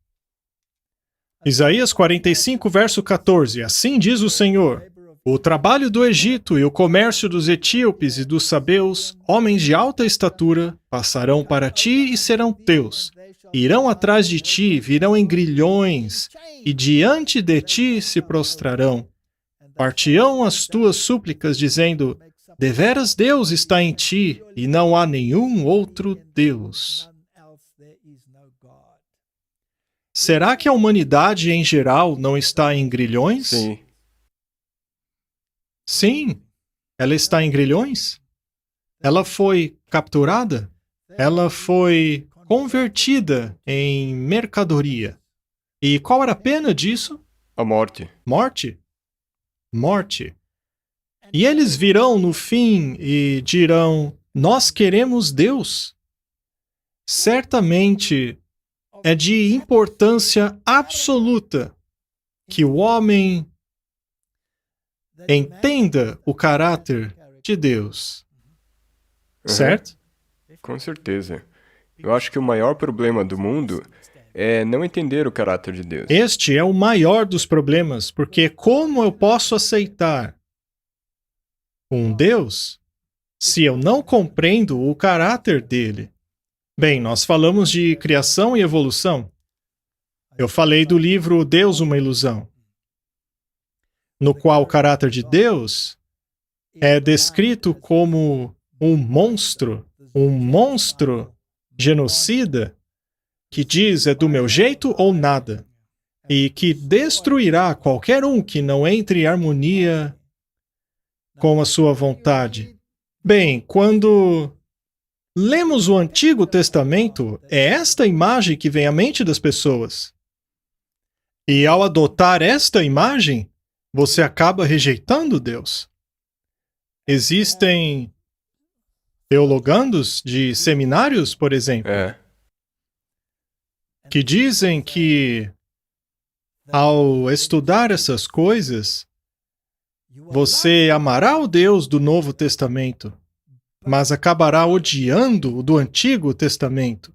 Isaías 45, verso 14. Assim diz o Senhor: o trabalho do Egito e o comércio dos etíopes e dos sabeus, homens de alta estatura, passarão para ti e serão teus. Irão atrás de ti, virão em grilhões, e diante de ti se prostrarão. Partirão as tuas súplicas, dizendo: deveras Deus está em ti, e não há nenhum outro Deus. Será que a humanidade em geral não está em grilhões? Sim, Sim, ela está em grilhões. Ela foi capturada. Ela foi convertida em mercadoria. E qual era a pena disso? a morte. Morte? Morte. E eles virão no fim e dirão: nós queremos Deus. Certamente é de importância absoluta que o homem entenda o caráter de Deus. Uhum. Certo? Com certeza. Eu acho que o maior problema do mundo é não entender o caráter de Deus. Este é o maior dos problemas, porque como eu posso aceitar um Deus se eu não compreendo o caráter dele? Bem, nós falamos de criação e evolução. Eu falei do livro Deus, uma Ilusão, no qual o caráter de Deus é descrito como um monstro genocida, que diz é do meu jeito ou nada, e que destruirá qualquer um que não entre em harmonia com a sua vontade. Bem, quando Lemos o Antigo Testamento, é esta imagem que vem à mente das pessoas. E ao adotar esta imagem, você acaba rejeitando Deus. Existem teologandos de seminários, por exemplo, que dizem que ao estudar essas coisas, você amará o Deus do Novo Testamento, mas acabará odiando o do Antigo Testamento.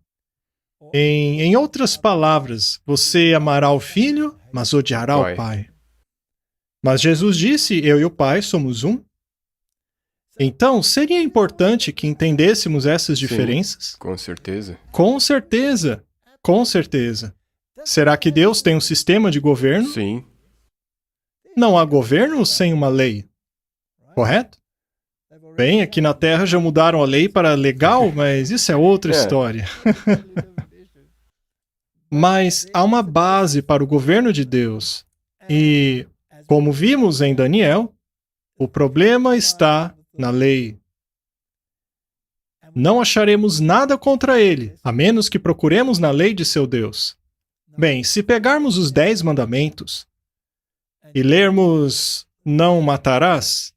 Em outras palavras, você amará o Filho, mas odiará o Pai. Mas Jesus disse, eu e o Pai somos um. Então, seria importante que entendêssemos essas diferenças? Sim, com certeza. Com certeza. Com certeza. Será que Deus tem um sistema de governo? Sim. Não há governo sem uma lei. Correto? Bem, aqui na Terra já mudaram a lei para legal, mas isso é outra história. Mas há uma base para o governo de Deus. E, como vimos em Daniel, o problema está na lei. Não acharemos nada contra ele, a menos que procuremos na lei de seu Deus. Bem, se pegarmos os 10 mandamentos e lermos não matarás,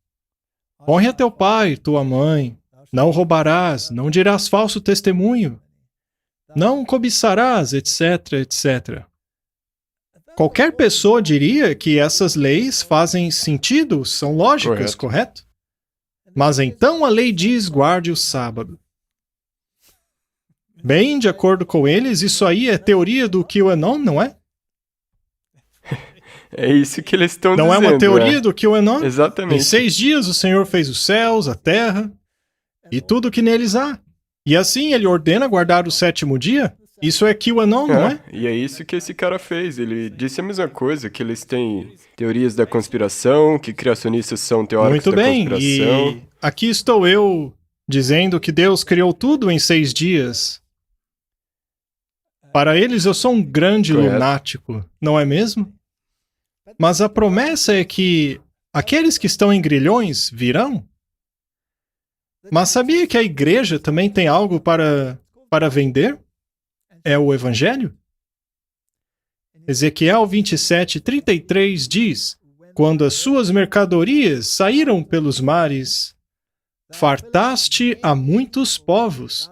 honre a teu pai e tua mãe, não roubarás, não dirás falso testemunho, não cobiçarás, etc, etc. Qualquer pessoa diria que essas leis fazem sentido, são lógicas, correto? Mas então a lei diz guarde o sábado. Bem, de acordo com eles, isso aí é teoria do QAnon, não é? É isso que eles estão dizendo. Não é uma teoria do QAnon? Exatamente. Em 6 dias o Senhor fez os céus, a terra e tudo que neles há. E assim ele ordena guardar o 7º dia? Isso é QAnon, não é? E é isso que esse cara fez. Ele disse a mesma coisa, que eles têm teorias da conspiração, que criacionistas são teóricos da conspiração. E aqui estou eu dizendo que Deus criou tudo em 6 dias. Para eles eu sou um grande lunático, não é mesmo? Mas a promessa é que aqueles que estão em grilhões virão. Mas sabia que a igreja também tem algo para vender? É o Evangelho? Ezequiel 27:33 diz, quando as suas mercadorias saíram pelos mares, fartaste a muitos povos.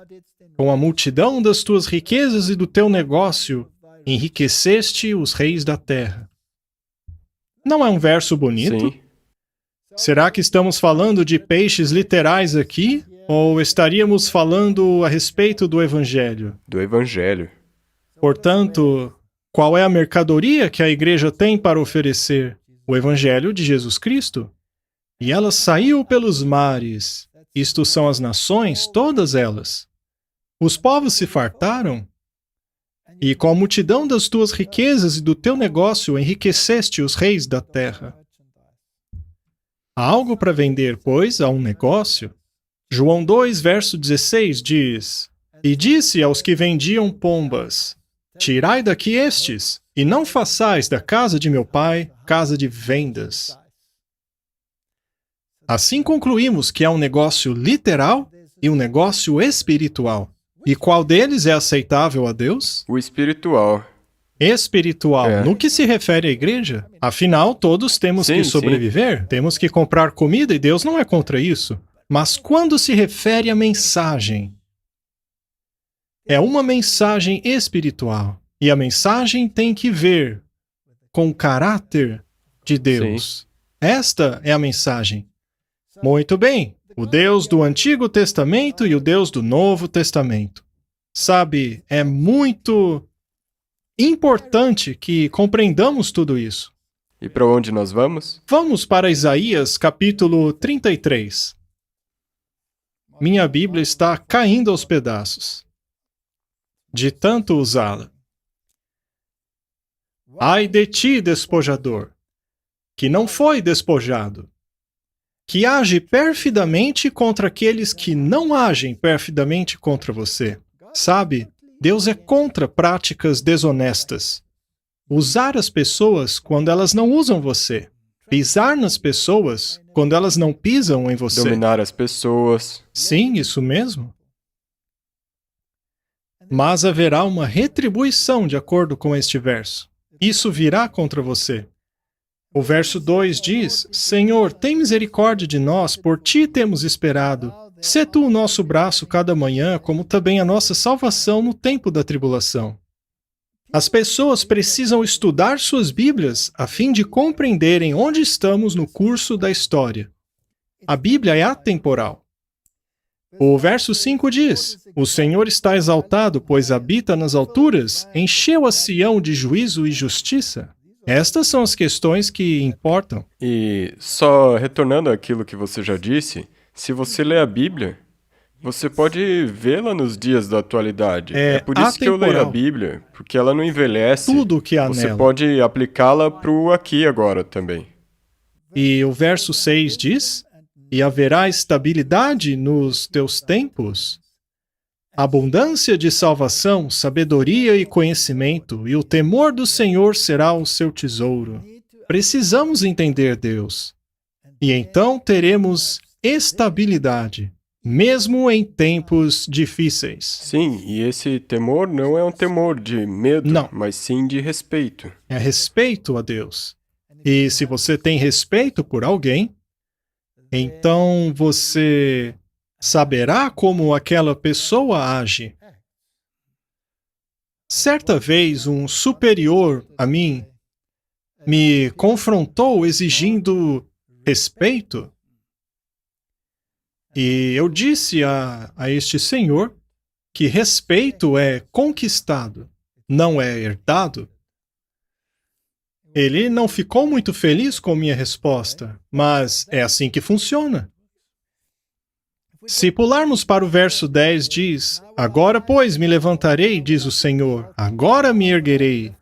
Com a multidão das tuas riquezas e do teu negócio, enriqueceste os reis da terra. Não é um verso bonito? Sim. Será que estamos falando de peixes literais aqui? Ou estaríamos falando a respeito do Evangelho? Do Evangelho. Portanto, qual é a mercadoria que a igreja tem para oferecer? O Evangelho de Jesus Cristo. E ela saiu pelos mares. Isto são as nações, todas elas. Os povos se fartaram, e com a multidão das tuas riquezas e do teu negócio enriqueceste os reis da terra. Há algo para vender, pois, há um negócio. João 2, verso 16 diz, e disse aos que vendiam pombas, tirai daqui estes, e não façais da casa de meu pai casa de vendas. Assim concluímos que há um negócio literal e um negócio espiritual. E qual deles é aceitável a Deus? O espiritual. Espiritual, no que se refere à igreja? Afinal, todos temos que sobreviver, temos que comprar comida e Deus não é contra isso. Mas quando se refere à mensagem, é uma mensagem espiritual. E a mensagem tem que ver com o caráter de Deus. Esta é a mensagem. Muito bem. O Deus do Antigo Testamento e o Deus do Novo Testamento. Sabe, é muito importante que compreendamos tudo isso. E para onde nós vamos? Vamos para Isaías, capítulo 33. Minha Bíblia está caindo aos pedaços, de tanto usá-la. Ai de ti, despojador, que não foi despojado, que age perfidamente contra aqueles que não agem perfidamente contra você. Sabe, Deus é contra práticas desonestas. Usar as pessoas quando elas não usam você. Pisar nas pessoas quando elas não pisam em você. Dominar as pessoas. Sim, isso mesmo. Mas haverá uma retribuição de acordo com este verso. Isso virá contra você. O verso 2 diz: Senhor, tem misericórdia de nós, por ti temos esperado. Sê tu o nosso braço cada manhã, como também a nossa salvação no tempo da tribulação. As pessoas precisam estudar suas Bíblias a fim de compreenderem onde estamos no curso da história. A Bíblia é atemporal. O verso 5 diz: O Senhor está exaltado, pois habita nas alturas, encheu a Sião de juízo e justiça. Estas são as questões que importam. E só retornando àquilo que você já disse, se você lê a Bíblia, você pode vê-la nos dias da atualidade. É por isso que eu leio a atemporal. Bíblia, porque ela não envelhece. Tudo o que há Você nela. pode aplicá-la para o aqui e agora também. E o verso 6 diz: E haverá estabilidade nos teus tempos, abundância de salvação, sabedoria e conhecimento, e o temor do Senhor será o seu tesouro. Precisamos entender Deus. E então teremos estabilidade, mesmo em tempos difíceis. Sim, e esse temor não é um temor de medo, Não. mas sim de respeito. É respeito a Deus. E se você tem respeito por alguém, então você saberá como aquela pessoa age. Certa vez, um superior a mim me confrontou exigindo respeito. E eu disse a este senhor que respeito é conquistado, não é herdado. Ele não ficou muito feliz com minha resposta, mas é assim que funciona. Se pularmos para o verso 10, diz: Agora, pois, me levantarei, diz o Senhor, agora me erguerei.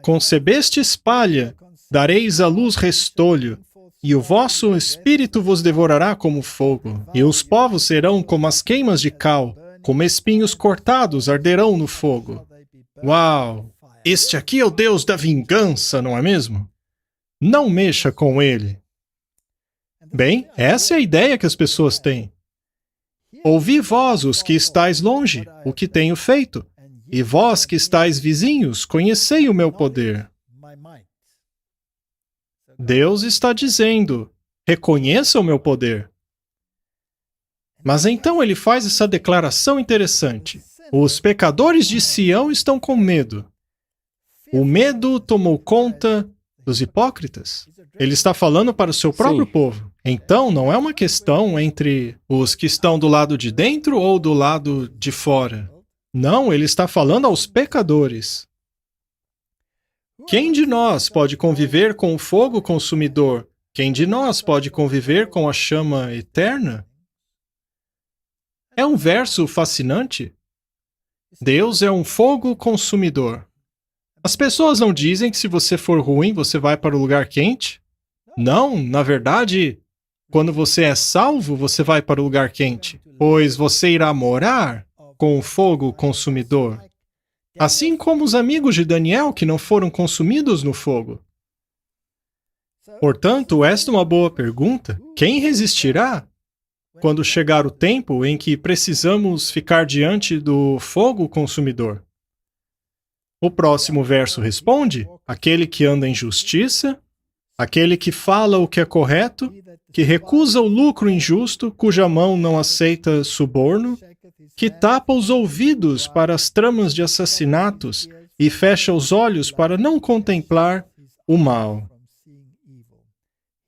Concebestes palha, dareis à luz restolho, e o vosso espírito vos devorará como fogo, e os povos serão como as queimas de cal, como espinhos cortados arderão no fogo. Uau! Este aqui é o Deus da vingança, não é mesmo? Não mexa com ele. Bem, essa é a ideia que as pessoas têm. Ouvi vós, os que estáis longe, o que tenho feito, e vós que estáis vizinhos, conhecei o meu poder. Deus está dizendo: reconheça o meu poder. Mas então ele faz essa declaração interessante. Os pecadores de Sião estão com medo. O medo tomou conta dos hipócritas. Ele está falando para o seu próprio Sim. povo. Então, não é uma questão entre os que estão do lado de dentro ou do lado de fora. Não, ele está falando aos pecadores. Quem de nós pode conviver com o fogo consumidor? Quem de nós pode conviver com a chama eterna? É um verso fascinante. Deus é um fogo consumidor. As pessoas não dizem que se você for ruim, você vai para o lugar quente? Não, na verdade, quando você é salvo, você vai para o lugar quente, pois você irá morar com o fogo consumidor. Assim como os amigos de Daniel que não foram consumidos no fogo. Portanto, esta é uma boa pergunta. Quem resistirá quando chegar o tempo em que precisamos ficar diante do fogo consumidor? O próximo verso responde: aquele que anda em justiça, aquele que fala o que é correto, que recusa o lucro injusto, cuja mão não aceita suborno, que tapa os ouvidos para as tramas de assassinatos e fecha os olhos para não contemplar o mal.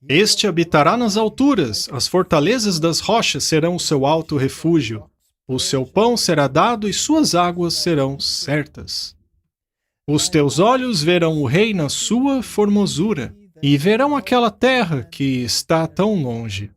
Este habitará nas alturas, as fortalezas das rochas serão o seu alto refúgio. O seu pão será dado e suas águas serão certas. Os teus olhos verão o rei na sua formosura, e verão aquela terra que está tão longe.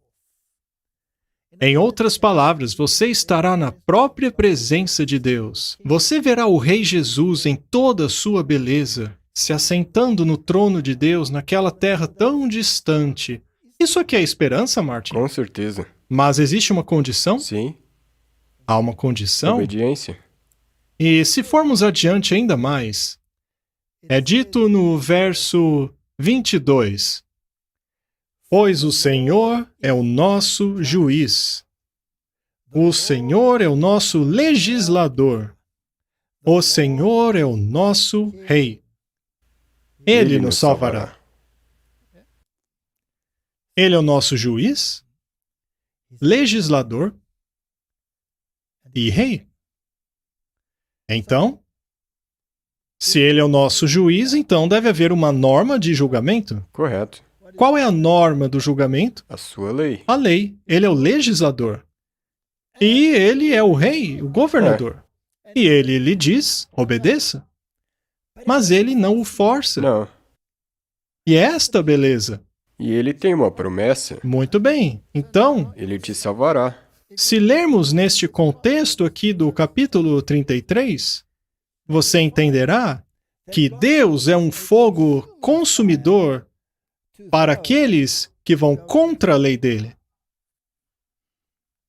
Em outras palavras, você estará na própria presença de Deus. Você verá o Rei Jesus em toda a sua beleza, se assentando no trono de Deus naquela terra tão distante. Isso aqui é esperança, Martin? Com certeza. Mas existe uma condição? Sim. Há uma condição? Obediência. E se formos adiante ainda mais, é dito no verso 22: Pois o Senhor é o nosso juiz. O Senhor é o nosso legislador. O Senhor é o nosso Rei. Ele nos salvará. Ele é o nosso juiz, legislador e rei. Então, se ele é o nosso juiz, então deve haver uma norma de julgamento. Correto. Qual é a norma do julgamento? A sua lei. A lei. Ele é o legislador. E ele é o rei, o governador. E ele lhe diz, obedeça. Mas ele não o força. Não. E esta beleza. E ele tem uma promessa. Muito bem. Então, Ele te salvará. se lermos neste contexto aqui do capítulo 33, você entenderá que Deus é um fogo consumidor para aqueles que vão contra a lei dele.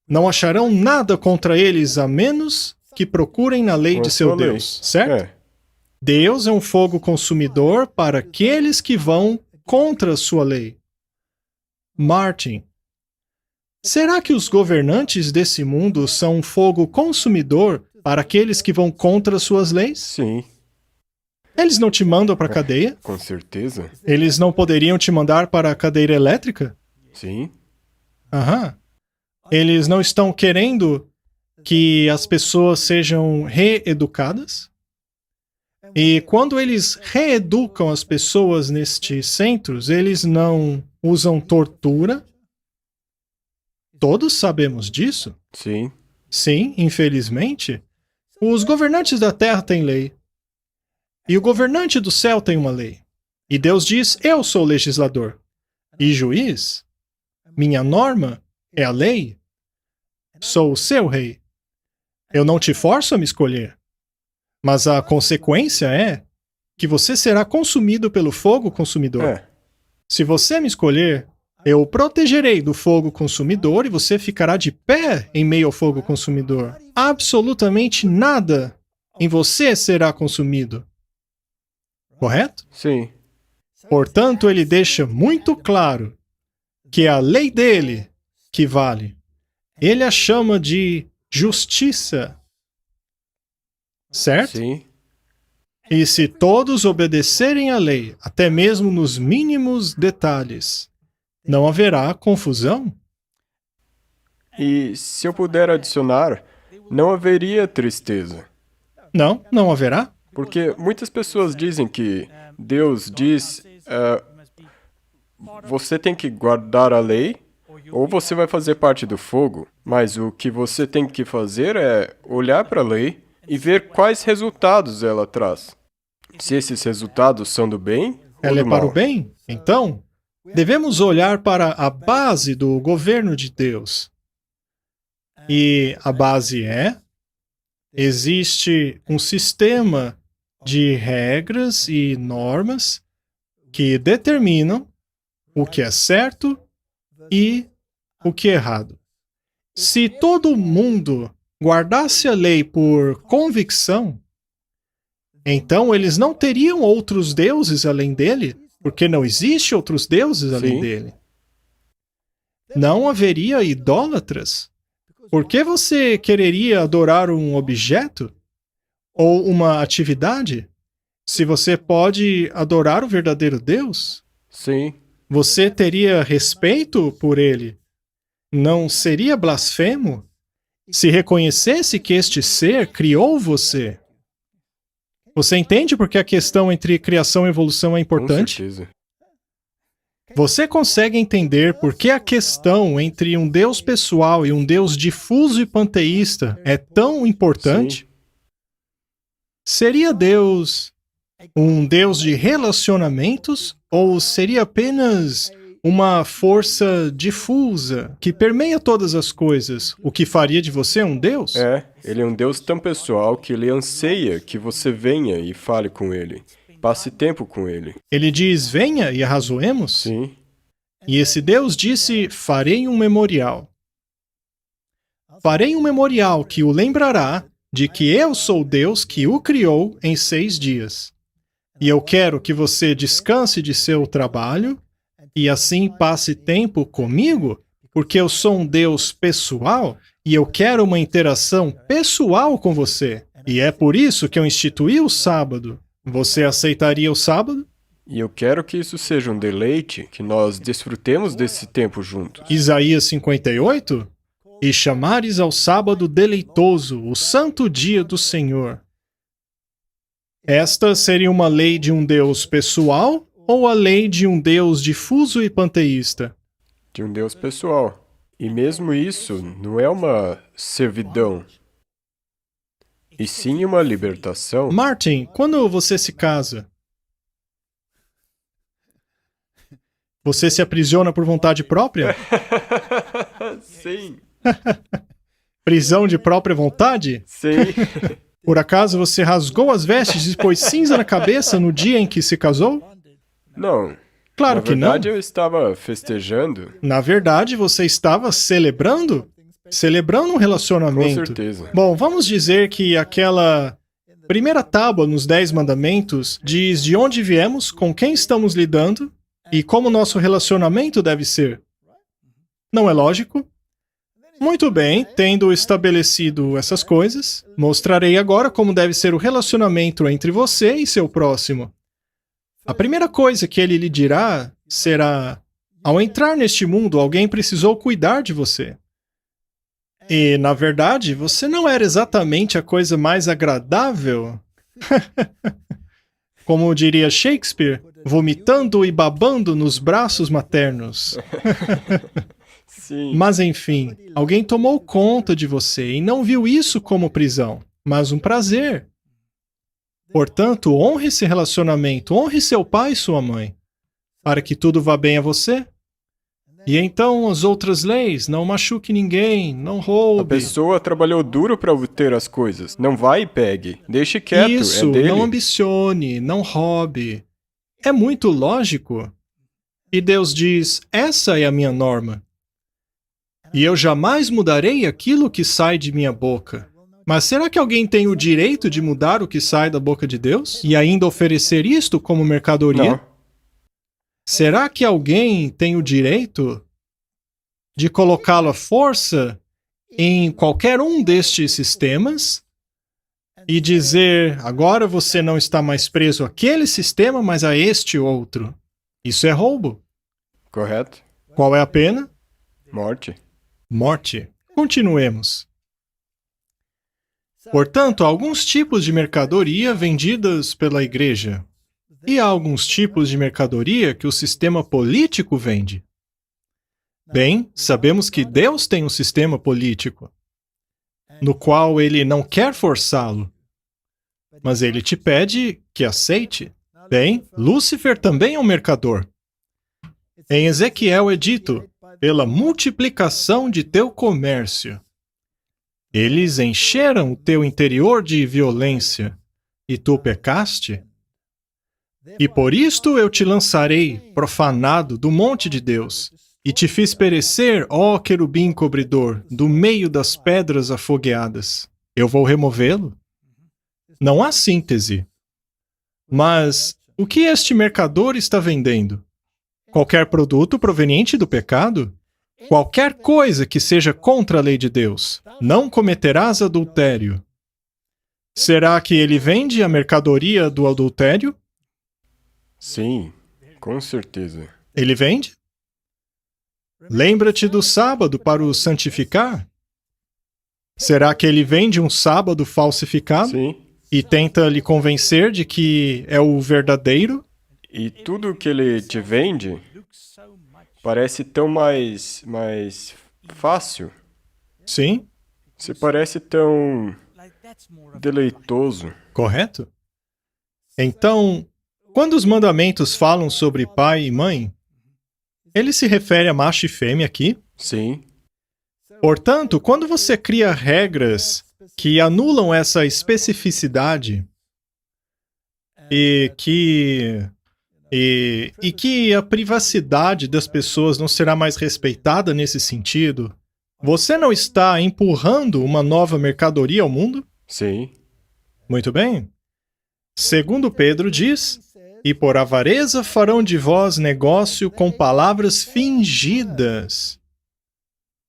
Não acharão nada contra eles a menos que procurem na lei Com a de seu sua lei. Deus, certo? É. Deus é um fogo consumidor para aqueles que vão contra a sua lei. Martin, será que os governantes desse mundo são um fogo consumidor para aqueles que vão contra suas leis? Sim, Eles não te mandam para a cadeia? com certeza. Eles não poderiam te mandar para a cadeira elétrica? Sim. Aham. Eles não estão querendo que as pessoas sejam reeducadas? E quando eles reeducam as pessoas nestes centros, eles não usam tortura? Todos sabemos disso? Sim. Sim, infelizmente. Os governantes da terra têm lei. E o governante do céu tem uma lei. E Deus diz, eu sou legislador e juiz. Minha norma é a lei. Sou o seu rei. Eu não te forço a me escolher. Mas a consequência é que você será consumido pelo fogo consumidor. É. Se você me escolher, eu o protegerei do fogo consumidor e você ficará de pé em meio ao fogo consumidor. Absolutamente nada em você será consumido. Correto? Sim. Portanto, ele deixa muito claro que é a lei dele que vale. Ele a chama de justiça. Certo? Sim. E se todos obedecerem à lei, até mesmo nos mínimos detalhes, não haverá confusão? E se eu puder adicionar, não haveria tristeza. Não, não haverá. Porque muitas pessoas dizem que Deus diz, você tem que guardar a lei ou você vai fazer parte do fogo. Mas o que você tem que fazer é olhar para a lei e ver quais resultados ela traz. Se esses resultados são do bem ou Ela é do para mal. o bem? Então, devemos olhar para a base do governo de Deus. E a base é: existe um sistema de regras e normas que determinam o que é certo e o que é errado. Se todo mundo guardasse a lei por convicção, então eles não teriam outros deuses além dele, porque não existe outros deuses além Sim. dele. Não haveria idólatras. Por que você quereria adorar um objeto ou uma atividade se você pode adorar o verdadeiro Deus? Sim. Você teria respeito por ele? Não seria blasfemo se reconhecesse que este ser criou você? Você entende por que a questão entre criação e evolução é Com importante? certeza. Você consegue entender por que a questão entre um Deus pessoal e um Deus difuso e panteísta é tão importante? Sim. Seria Deus um Deus de relacionamentos ou seria apenas uma força difusa que permeia todas as coisas, o que faria de você um Deus? Ele é um Deus tão pessoal que ele anseia que você venha e fale com ele. Passe tempo com ele. Ele diz, venha e arrazoemos. Sim. E esse Deus disse, farei um memorial. Farei um memorial que o lembrará de que eu sou o Deus que o criou em 6 dias. E eu quero que você descanse de seu trabalho e assim passe tempo comigo, porque eu sou um Deus pessoal e eu quero uma interação pessoal com você. E é por isso que eu instituí o sábado. Você aceitaria o sábado? E eu quero que isso seja um deleite, que nós desfrutemos desse tempo juntos. Isaías 58? E chamares ao sábado deleitoso, o santo dia do Senhor. Esta seria uma lei de um Deus pessoal ou a lei de um Deus difuso e panteísta? De um Deus pessoal. E mesmo isso não é uma servidão, e sim uma libertação. Martin, quando você se casa, você se aprisiona por vontade própria? Sim. Prisão de própria vontade? Sim. Por acaso você rasgou as vestes e pôs cinza na cabeça no dia em que se casou? Não. Claro Na que não. verdade, eu estava festejando. Na verdade, você estava celebrando? Celebrando um Com relacionamento. certeza. Bom, vamos dizer que aquela primeira tábua nos 10 mandamentos diz de onde viemos, com quem estamos lidando e como nosso relacionamento deve ser. Não é lógico? Muito bem, tendo estabelecido essas coisas, mostrarei agora como deve ser o relacionamento entre você e seu próximo. A primeira coisa que ele lhe dirá será: ao entrar neste mundo, alguém precisou cuidar de você. E, na verdade, você não era exatamente a coisa mais agradável. Como diria Shakespeare, vomitando e babando nos braços maternos. Sim. Mas enfim, alguém tomou conta de você e não viu isso como prisão, mas um prazer. Portanto, honre esse relacionamento, honre seu pai e sua mãe, para que tudo vá bem a você. E então as outras leis, não machuque ninguém, não A roube. pessoa trabalhou duro para obter as coisas. Não vai e pegue. Deixe quieto, Isso, é dele. não ambicione, não roube. É muito lógico. E Deus diz, essa é a minha norma. E eu jamais mudarei aquilo que sai de minha boca. Mas será que alguém tem o direito de mudar o que sai da boca de Deus? E ainda oferecer isto como mercadoria? Não. Será que alguém tem o direito de colocá-lo à força em qualquer um destes sistemas e dizer, agora você não está mais preso àquele sistema, mas a este outro? Isso é roubo. Correto? Qual é a pena? Morte. Morte. Continuemos. Portanto, há alguns tipos de mercadoria vendidas pela igreja. E há alguns tipos de mercadoria que o sistema político vende. Bem, sabemos que Deus tem um sistema político, no qual ele não quer forçá-lo, mas ele te pede que aceite. Bem, Lúcifer também é um mercador. Em Ezequiel é dito, pela multiplicação de teu comércio. Eles encheram o teu interior de violência, e tu pecaste? E por isto eu te lançarei, profanado, do monte de Deus, e te fiz perecer, ó querubim cobridor, do meio das pedras afogueadas. Eu vou removê-lo? Não há síntese. Mas o que este mercador está vendendo? Qualquer produto proveniente do pecado? Qualquer coisa que seja contra a lei de Deus. Não cometerás adultério. Será que ele vende a mercadoria do adultério? Sim, com certeza. Ele vende? Lembra-te do sábado para o santificar? Será que ele vende um sábado falsificado Sim. e tenta lhe convencer de que é o verdadeiro? E tudo que ele te vende parece tão mais fácil. Sim, Você parece tão deleitoso. correto? Então, quando os mandamentos falam sobre pai e mãe, ele se refere a macho e fêmea aqui? Sim. Portanto, quando você cria regras que anulam essa especificidade e que a privacidade das pessoas não será mais respeitada nesse sentido, você não está empurrando uma nova mercadoria ao mundo? Sim. Muito bem. Segundo Pedro diz, e por avareza farão de vós negócio com palavras fingidas.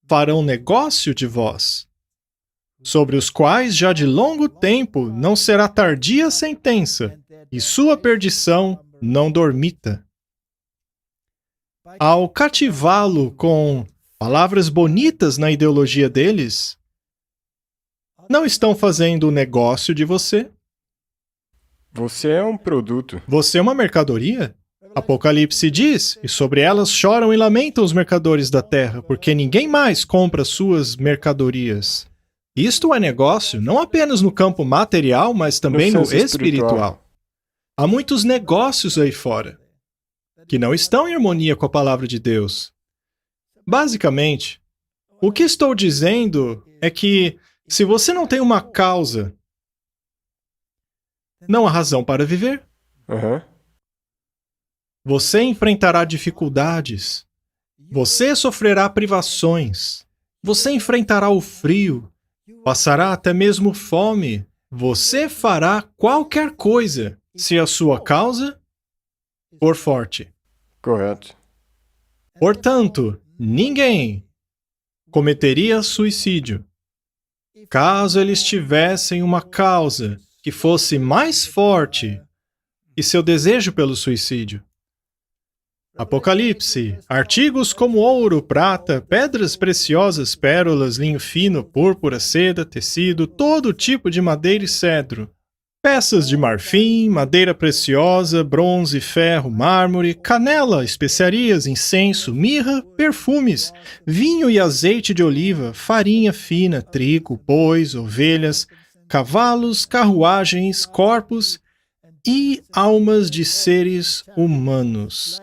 Farão negócio de vós. sobre os quais já de longo tempo não será tardia a sentença, e sua perdição não dormita. Ao cativá-lo com palavras bonitas na ideologia deles, não estão fazendo negócio de você? Você é um produto. Você é uma mercadoria? Apocalipse diz, e sobre elas choram e lamentam os mercadores da terra, porque ninguém mais compra suas mercadorias. Isto é negócio, não apenas no campo material, mas também no senso espiritual. Há muitos negócios aí fora que não estão em harmonia com a palavra de Deus. Basicamente, o que estou dizendo é que se você não tem uma causa, não há razão para viver. Aham. Você enfrentará dificuldades. Você sofrerá privações. Você enfrentará o frio. Passará até mesmo fome. Você fará qualquer coisa se a sua causa for forte. Correto. Portanto, ninguém cometeria suicídio caso eles tivessem uma causa que fosse mais forte que seu desejo pelo suicídio. Apocalipse, artigos como ouro, prata, pedras preciosas, pérolas, linho fino, púrpura, seda, tecido, todo tipo de madeira e cedro. Peças de marfim, madeira preciosa, bronze, ferro, mármore, canela, especiarias, incenso, mirra, perfumes, vinho e azeite de oliva, farinha fina, trigo, bois, ovelhas, cavalos, carruagens, corpos e almas de seres humanos.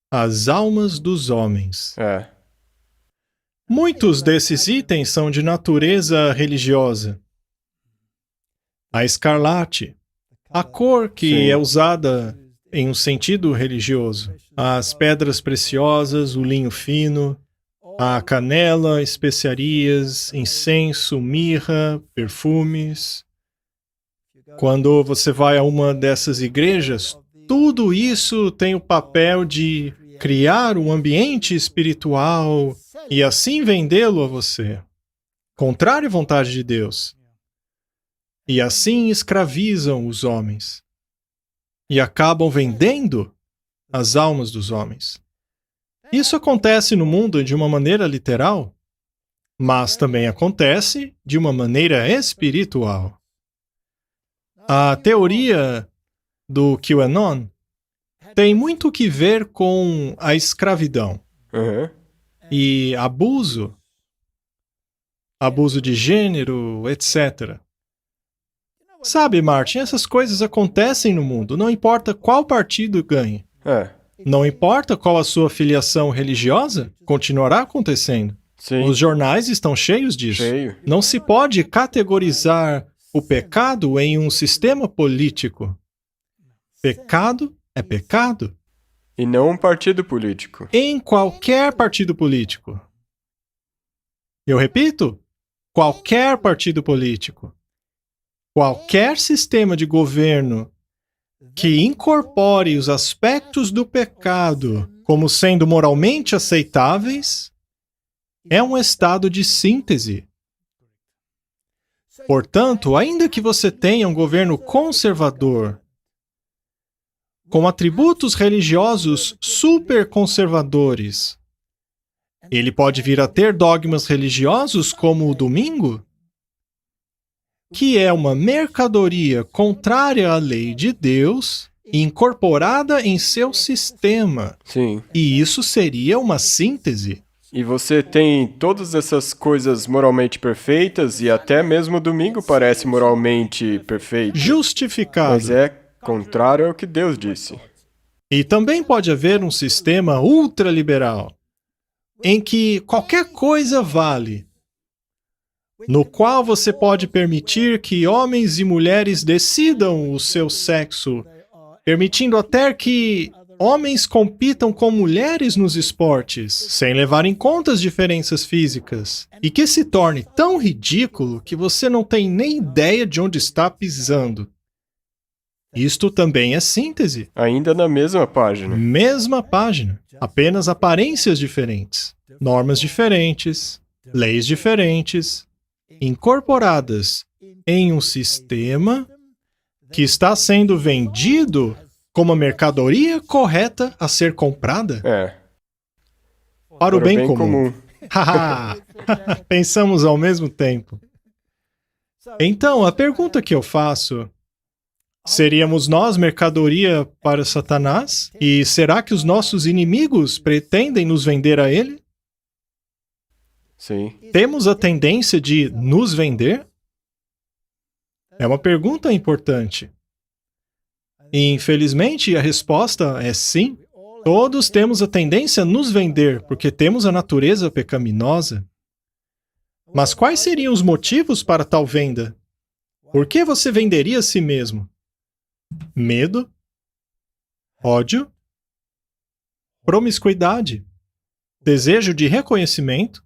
As almas dos homens. É. Muitos desses itens são de natureza religiosa. A escarlate, a cor que Sim. é usada em um sentido religioso. As pedras preciosas, o linho fino, a canela, especiarias, incenso, mirra, perfumes. Quando você vai a uma dessas igrejas, tudo isso tem o papel de criar um ambiente espiritual e assim vendê-lo a você, contrário à vontade de Deus. E assim escravizam os homens e acabam vendendo as almas dos homens. Isso acontece no mundo de uma maneira literal, mas também acontece de uma maneira espiritual. A teoria do QAnon tem muito que ver com a escravidão Aham. e abuso de gênero, etc. Sabe, Martin, essas coisas acontecem no mundo, não importa qual partido ganhe. É. Não importa qual a sua filiação religiosa, continuará acontecendo. Sim. Os jornais estão cheios disso. Cheio. Não se pode categorizar o pecado em um sistema político. Pecado é pecado. E não um partido político. Em qualquer partido político. Eu repito, qualquer partido político. Qualquer sistema de governo que incorpore os aspectos do pecado como sendo moralmente aceitáveis é um estado de síntese. Portanto, ainda que você tenha um governo conservador, com atributos religiosos superconservadores, ele pode vir a ter dogmas religiosos como o domingo, que é uma mercadoria contrária à lei de Deus, incorporada em seu sistema. Sim. E isso seria uma síntese. E você tem todas essas coisas moralmente perfeitas e até mesmo o domingo parece moralmente perfeito. Justificado. Mas é contrário ao que Deus disse. E também pode haver um sistema ultraliberal, em que qualquer coisa vale, no qual você pode permitir que homens e mulheres decidam o seu sexo, permitindo até que homens compitam com mulheres nos esportes, sem levar em conta as diferenças físicas, e que se torne tão ridículo que você não tem nem ideia de onde está pisando. Isto também é síntese. Ainda na mesma página. Mesma página, apenas aparências diferentes, normas diferentes, leis diferentes, incorporadas em um sistema que está sendo vendido como a mercadoria correta a ser comprada É. para o bem comum. comum. Haha! Pensamos ao mesmo tempo. Então, a pergunta que eu faço: seríamos nós mercadoria para Satanás? E será que os nossos inimigos pretendem nos vender a ele? Sim. Temos a tendência de nos vender? É uma pergunta importante. E, infelizmente, a resposta é sim. Todos temos a tendência a nos vender, porque temos a natureza pecaminosa. Mas quais seriam os motivos para tal venda? Por que você venderia a si mesmo? Medo? Ódio? Promiscuidade? Desejo de reconhecimento?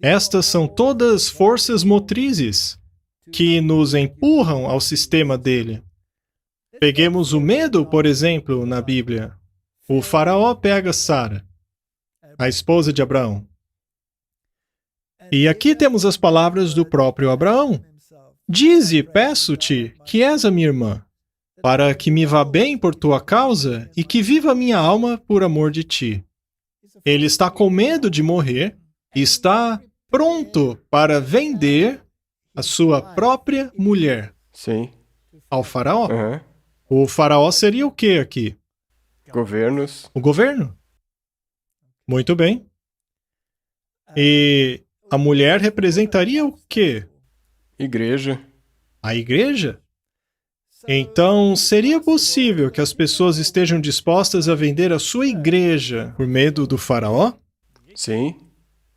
Estas são todas forças motrizes que nos empurram ao sistema dele. Peguemos o medo, por exemplo, na Bíblia. O faraó pega Sara, a esposa de Abraão. E aqui temos as palavras do próprio Abraão. Dize, peço-te, que és a minha irmã, para que me vá bem por tua causa e que viva a minha alma por amor de ti. Ele está com medo de morrer e está pronto para vender a sua própria mulher Sim. ao faraó. Aham. O faraó seria o que aqui? Governos. O governo. Muito bem. E a mulher representaria o quê? Igreja. A igreja? Então, seria possível que as pessoas estejam dispostas a vender a sua igreja por medo do faraó? Sim.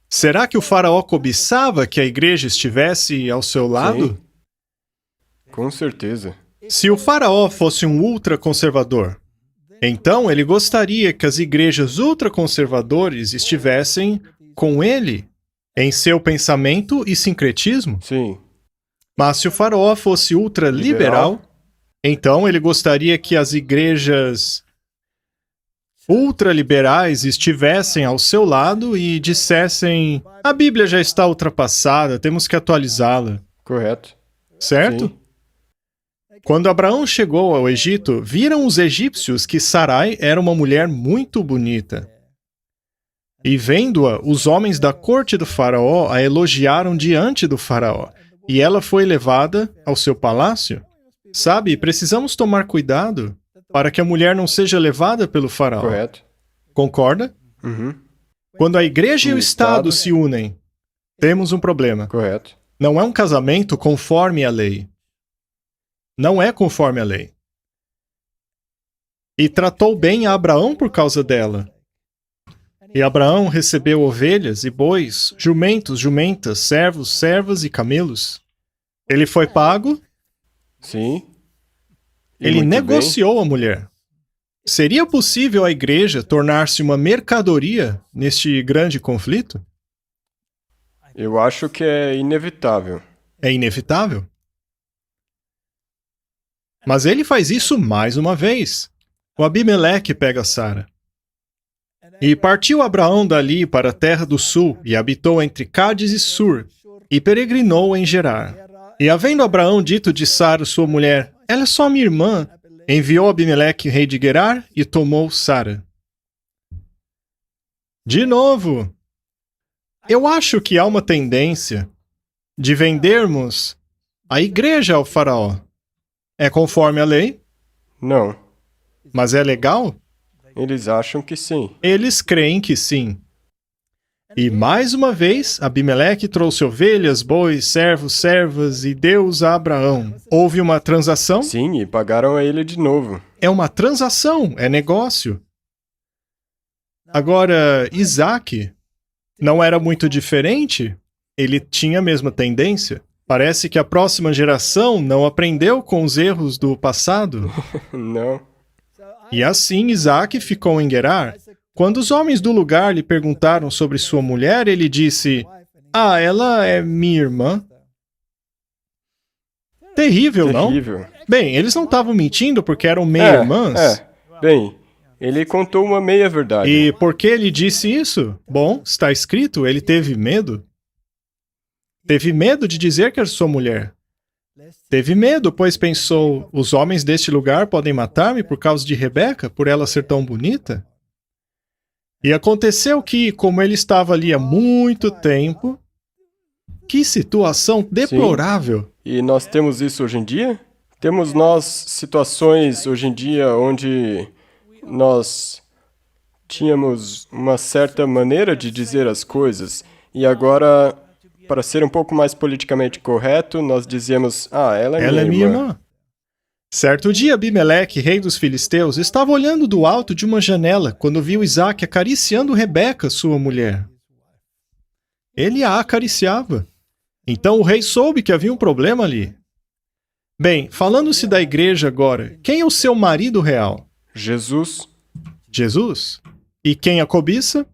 Será que o faraó cobiçava que a igreja estivesse ao seu lado? Sim. Com certeza. Se o faraó fosse um ultraconservador, então ele gostaria que as igrejas ultraconservadores estivessem com ele em seu pensamento e sincretismo. Sim. Mas se o faraó fosse ultraliberal, então ele gostaria que as igrejas ultraliberais estivessem ao seu lado e dissessem: a Bíblia já está ultrapassada, temos que atualizá-la. Correto. Certo? Sim. Quando Abraão chegou ao Egito, viram os egípcios que Sarai era uma mulher muito bonita. E vendo-a, os homens da corte do faraó a elogiaram diante do faraó, e ela foi levada ao seu palácio. Sabe, precisamos tomar cuidado para que a mulher não seja levada pelo faraó. Correto. Concorda? Uhum. Quando a igreja e o O Estado Estado se unem, temos um problema. Correto. Não é um casamento conforme a lei. Não é conforme a lei. E tratou bem a Abraão por causa dela. E Abraão recebeu ovelhas e bois, jumentos, jumentas, servos, servas e camelos. Ele foi pago, Sim. E ele muito negociou a mulher. Seria possível a igreja tornar-se uma mercadoria neste grande conflito? bem. Eu acho que é inevitável. É inevitável. Mas ele faz isso mais uma vez. O Abimeleque pega Sara. E partiu Abraão dali para a terra do sul, e habitou entre Cádiz e Sur, e peregrinou em Gerar. E havendo Abraão dito de Sara, sua mulher: ela é só minha irmã, enviou Abimeleque, rei de Gerar, e tomou Sara. De novo, eu acho que há uma tendência de vendermos a igreja ao faraó. É conforme a lei, Não. mas é legal? Eles acham que sim. Eles creem que sim. E mais uma vez, Abimeleque trouxe ovelhas, bois, servos, servas e deu-os a Abraão. Houve uma transação? Sim, e pagaram a ele de novo. É uma transação, é negócio. Agora, Isaac não era muito diferente? Ele tinha a mesma tendência? Parece que a próxima geração não aprendeu com os erros do passado. Não. E assim Isaac ficou em Gerar. Quando os homens do lugar lhe perguntaram sobre sua mulher, ele disse: ah, ela é minha irmã. Terrível, não? Terrível. Bem, eles não estavam mentindo porque eram meia-irmãs. Bem, ele contou uma meia-verdade. E por que ele disse isso? Bom, está escrito, ele teve medo. Teve medo de dizer que era sua mulher. Teve medo, pois pensou: os homens deste lugar podem matar-me por causa de Rebeca, por ela ser tão bonita? E aconteceu que, como ele estava ali há muito tempo, que situação deplorável! E nós temos isso hoje em dia? Temos nós situações hoje em dia onde nós tínhamos uma certa maneira de dizer as coisas e agora, para ser um pouco mais politicamente correto, nós dizemos: ela é minha irmã. Certo dia, Abimeleque, rei dos filisteus, estava olhando do alto de uma janela quando viu Isaque acariciando Rebeca, sua mulher. Ele a acariciava. Então o rei soube que havia um problema ali. Bem, falando-se da igreja agora, quem é o seu marido real? Jesus. Jesus? E quem a cobiça?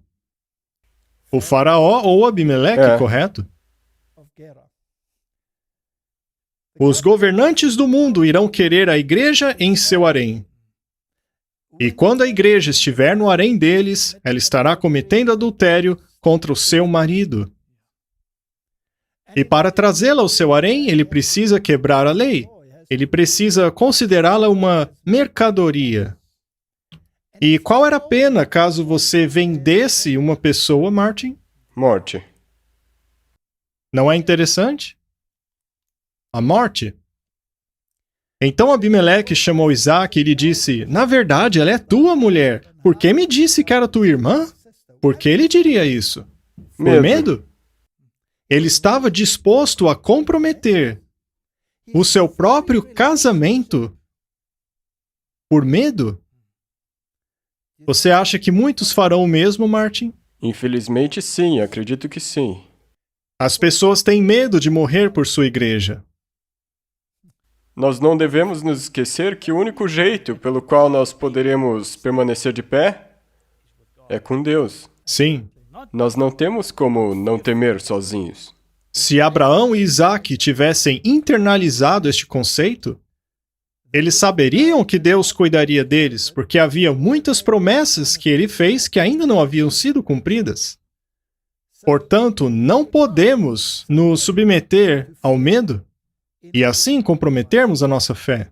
O faraó ou Abimeleque, correto? Os governantes do mundo irão querer a igreja em seu harém. E quando a igreja estiver no harém deles, ela estará cometendo adultério contra o seu marido. E para trazê-la ao seu harém, ele precisa quebrar a lei. Ele precisa considerá-la uma mercadoria. E qual era a pena caso você vendesse uma pessoa, Martin? Morte. Não é interessante? A morte? Então Abimeleque chamou Isaque e lhe disse: na verdade, ela é tua mulher. Por que me disse que era tua irmã? Por que ele diria isso? Por medo? Ele estava disposto a comprometer o seu próprio casamento por medo? Você acha que muitos farão o mesmo, Martin? Infelizmente, sim. Acredito que sim. As pessoas têm medo de morrer por sua igreja. Nós não devemos nos esquecer que o único jeito pelo qual nós poderemos permanecer de pé é com Deus. Sim. Nós não temos como não temer sozinhos. Se Abraão e Isaque tivessem internalizado este conceito, eles saberiam que Deus cuidaria deles, porque havia muitas promessas que ele fez que ainda não haviam sido cumpridas. Portanto, não podemos nos submeter ao medo e assim comprometermos a nossa fé.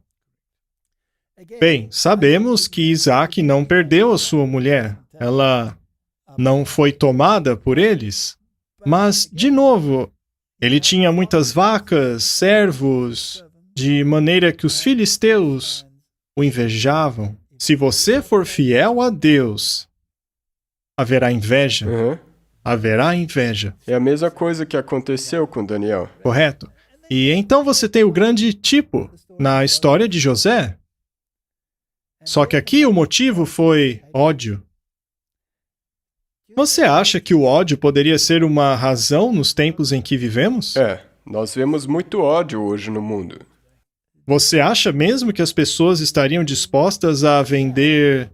Bem, sabemos que Isaque não perdeu a sua mulher. Ela não foi tomada por eles. Mas, de novo, ele tinha muitas vacas, servos, de maneira que os filisteus o invejavam. Se você for fiel a Deus, haverá inveja. Haverá inveja. É a mesma coisa que aconteceu com Daniel. Correto. E então você tem o grande tipo na história de José. Só que aqui o motivo foi ódio. Você acha que o ódio poderia ser uma razão nos tempos em que vivemos? Nós vemos muito ódio hoje no mundo. Você acha mesmo que as pessoas estariam dispostas a vender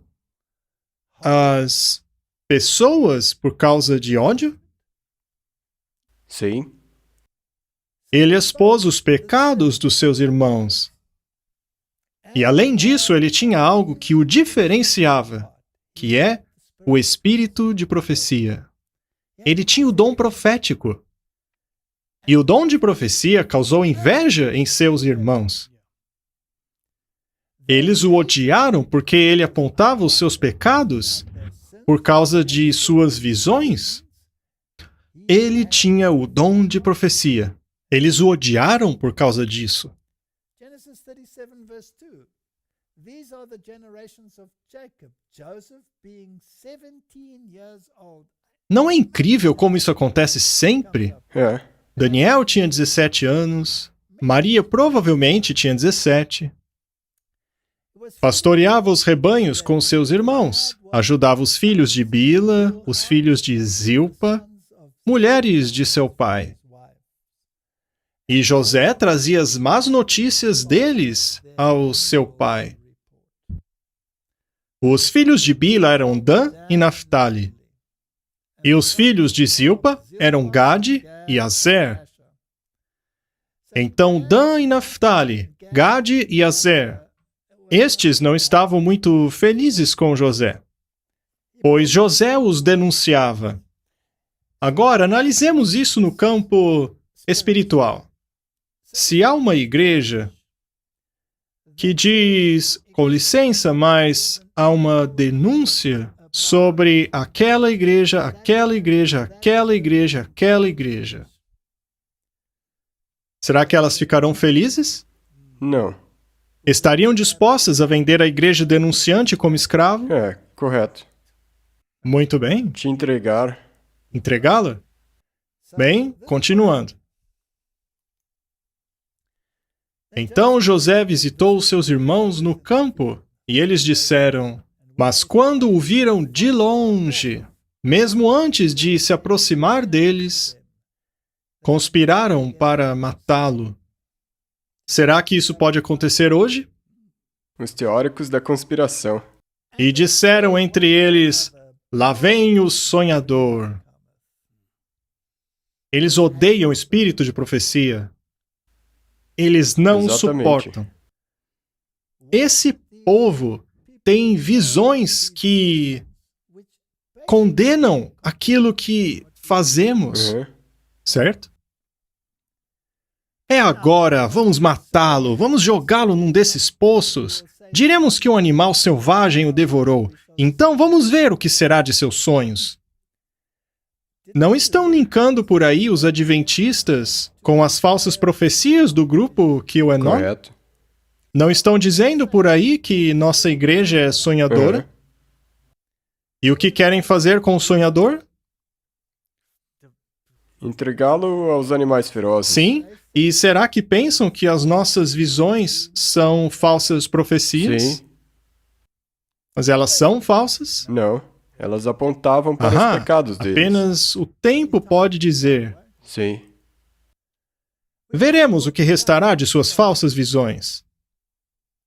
as pessoas por causa de ódio? Sim. Ele expôs os pecados dos seus irmãos. E além disso, ele tinha algo que o diferenciava, que é o espírito de profecia. Ele tinha o dom profético. E o dom de profecia causou inveja em seus irmãos. Eles o odiaram porque ele apontava os seus pecados por causa de suas visões. Ele tinha o dom de profecia. Eles o odiaram por causa disso. Genesis 37, verse 2. These are the generations of Jacob, Joseph being 17 years old. Não é incrível como isso acontece sempre? Daniel tinha 17 anos, Maria provavelmente tinha 17. Pastoreava os rebanhos com seus irmãos, ajudava os filhos de Bila, os filhos de Zilpa, mulheres de seu pai. E José trazia as más notícias deles ao seu pai. Os filhos de Bila eram Dan e Naphtali. E os filhos de Zilpa eram Gade e Azer. Então Dan e Naphtali, Gade e Azer, estes não estavam muito felizes com José, pois José os denunciava. Agora, analisemos isso no campo espiritual. Se há uma igreja que diz, com licença, mas há uma denúncia sobre aquela igreja, aquela igreja, aquela igreja, aquela igreja. Será que elas ficarão felizes? Não. Estariam dispostas a vender a igreja denunciante como escravo? É, correto. Muito bem. Te entregar. Entregá-la? Bem, continuando. Então José visitou os seus irmãos no campo, e eles disseram, mas quando o viram de longe, mesmo antes de se aproximar deles, conspiraram para matá-lo. Será que isso pode acontecer hoje? Os teóricos da conspiração. E disseram entre eles, lá vem o sonhador. Eles odeiam o espírito de profecia. Eles não Exatamente. suportam. Esse povo tem visões que condenam aquilo que fazemos, Uhum. certo? É agora, vamos matá-lo, vamos jogá-lo num desses poços. Diremos que um animal selvagem o devorou. Então vamos ver o que será de seus sonhos. Não estão linkando por aí os adventistas com as falsas profecias do grupo QAnon? Correto. Não estão dizendo por aí que nossa igreja é sonhadora? Uhum. E o que querem fazer com o sonhador? Entregá-lo aos animais ferozes. Sim. E será que pensam que as nossas visões são falsas profecias? Sim. Mas elas são falsas? Não. Elas apontavam para os pecados deles. Apenas o tempo pode dizer. Sim. Veremos o que restará de suas falsas visões.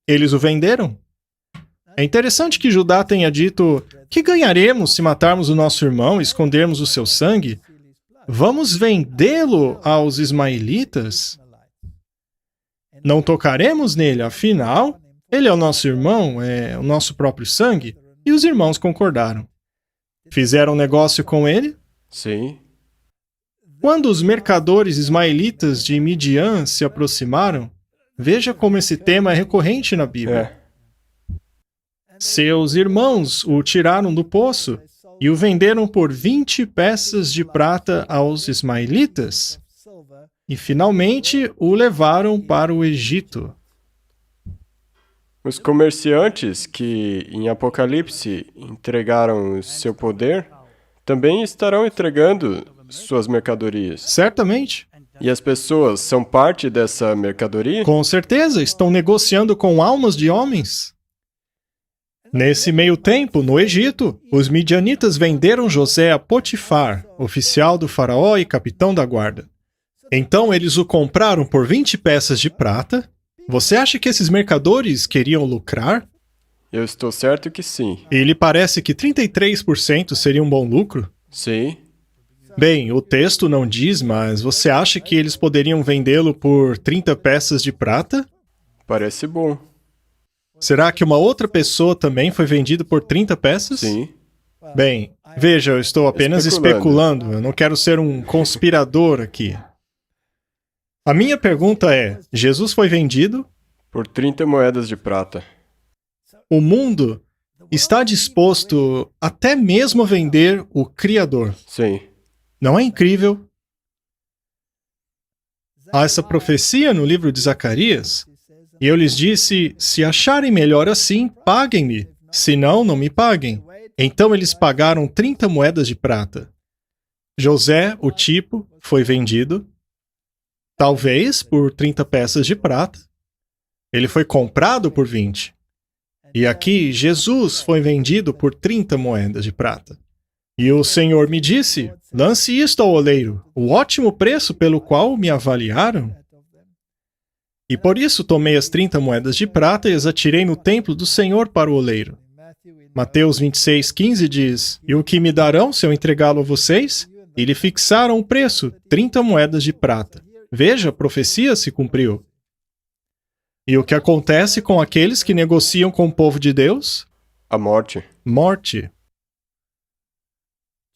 Eles o venderam? É interessante que Judá tenha dito: que ganharemos se matarmos o nosso irmão e escondermos o seu sangue? Vamos vendê-lo aos ismaelitas? Não tocaremos nele, afinal, ele é o nosso irmão, é o nosso próprio sangue. E os irmãos concordaram. Fizeram negócio com ele? Sim. Quando os mercadores ismaelitas de Midian se aproximaram, veja como esse tema é recorrente na Bíblia. Seus irmãos o tiraram do poço e o venderam por 20 peças de prata aos ismaelitas. E finalmente o levaram para o Egito. Os comerciantes que, em Apocalipse, entregaram seu poder, também estarão entregando suas mercadorias. Certamente. E as pessoas são parte dessa mercadoria? Com certeza, estão negociando com almas de homens. Nesse meio tempo, no Egito, os midianitas venderam José a Potifar, oficial do faraó e capitão da guarda. Então eles o compraram por 20 peças de prata. Você acha que esses mercadores queriam lucrar? Eu estou certo que sim. E lhe parece que 33% seria um bom lucro? Sim. Bem, o texto não diz, mas você acha que eles poderiam vendê-lo por 30 peças de prata? Parece bom. Será que uma outra pessoa também foi vendida por 30 peças? Sim. Bem, veja, eu estou apenas especulando. Eu não quero ser um conspirador aqui. A minha pergunta é: Jesus foi vendido? Por 30 moedas de prata. O mundo está disposto até mesmo a vender o Criador. Sim. Não é incrível? Há essa profecia no livro de Zacarias. E eu lhes disse: se acharem melhor assim, paguem-me. Se não, não me paguem. Então eles pagaram 30 moedas de prata. José, o tipo, foi vendido. Talvez por 30 peças de prata. Ele foi comprado por 20. E aqui, Jesus foi vendido por 30 moedas de prata. E o Senhor me disse: lance isto ao oleiro, o ótimo preço pelo qual me avaliaram. E por isso tomei as 30 moedas de prata e as atirei no templo do Senhor para o oleiro. Mateus 26:15 diz: e o que me darão se eu entregá-lo a vocês? E lhe fixaram o preço, 30 moedas de prata. Veja, a profecia se cumpriu. E o que acontece com aqueles que negociam com o povo de Deus? A morte. Morte.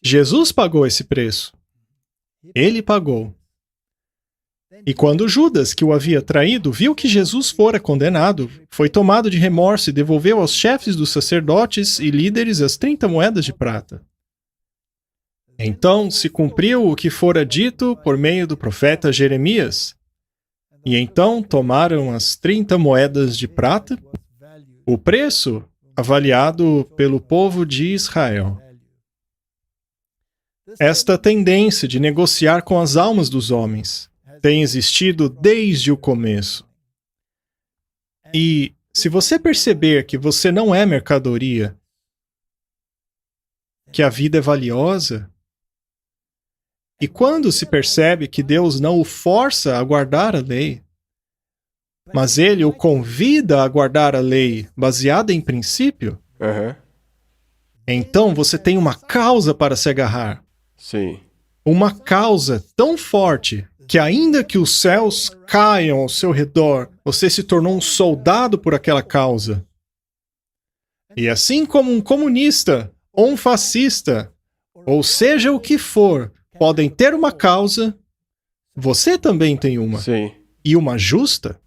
Jesus pagou esse preço. Ele pagou. E quando Judas, que o havia traído, viu que Jesus fora condenado, foi tomado de remorso e devolveu aos chefes dos sacerdotes e líderes as 30 moedas de prata. Então se cumpriu o que fora dito por meio do profeta Jeremias. E então tomaram as 30 moedas de prata, o preço avaliado pelo povo de Israel. Esta tendência de negociar com as almas dos homens tem existido desde o começo. E se você perceber que você não é mercadoria, que a vida é valiosa, e quando se percebe que Deus não o força a guardar a lei, mas Ele o convida a guardar a lei baseada em princípio, Aham. então você tem uma causa para se agarrar. Sim. Uma causa tão forte que ainda que os céus caiam ao seu redor, você se tornou um soldado por aquela causa. E assim como um comunista ou um fascista, ou seja o que for, podem ter uma causa, você também tem uma. Sim. E uma justa.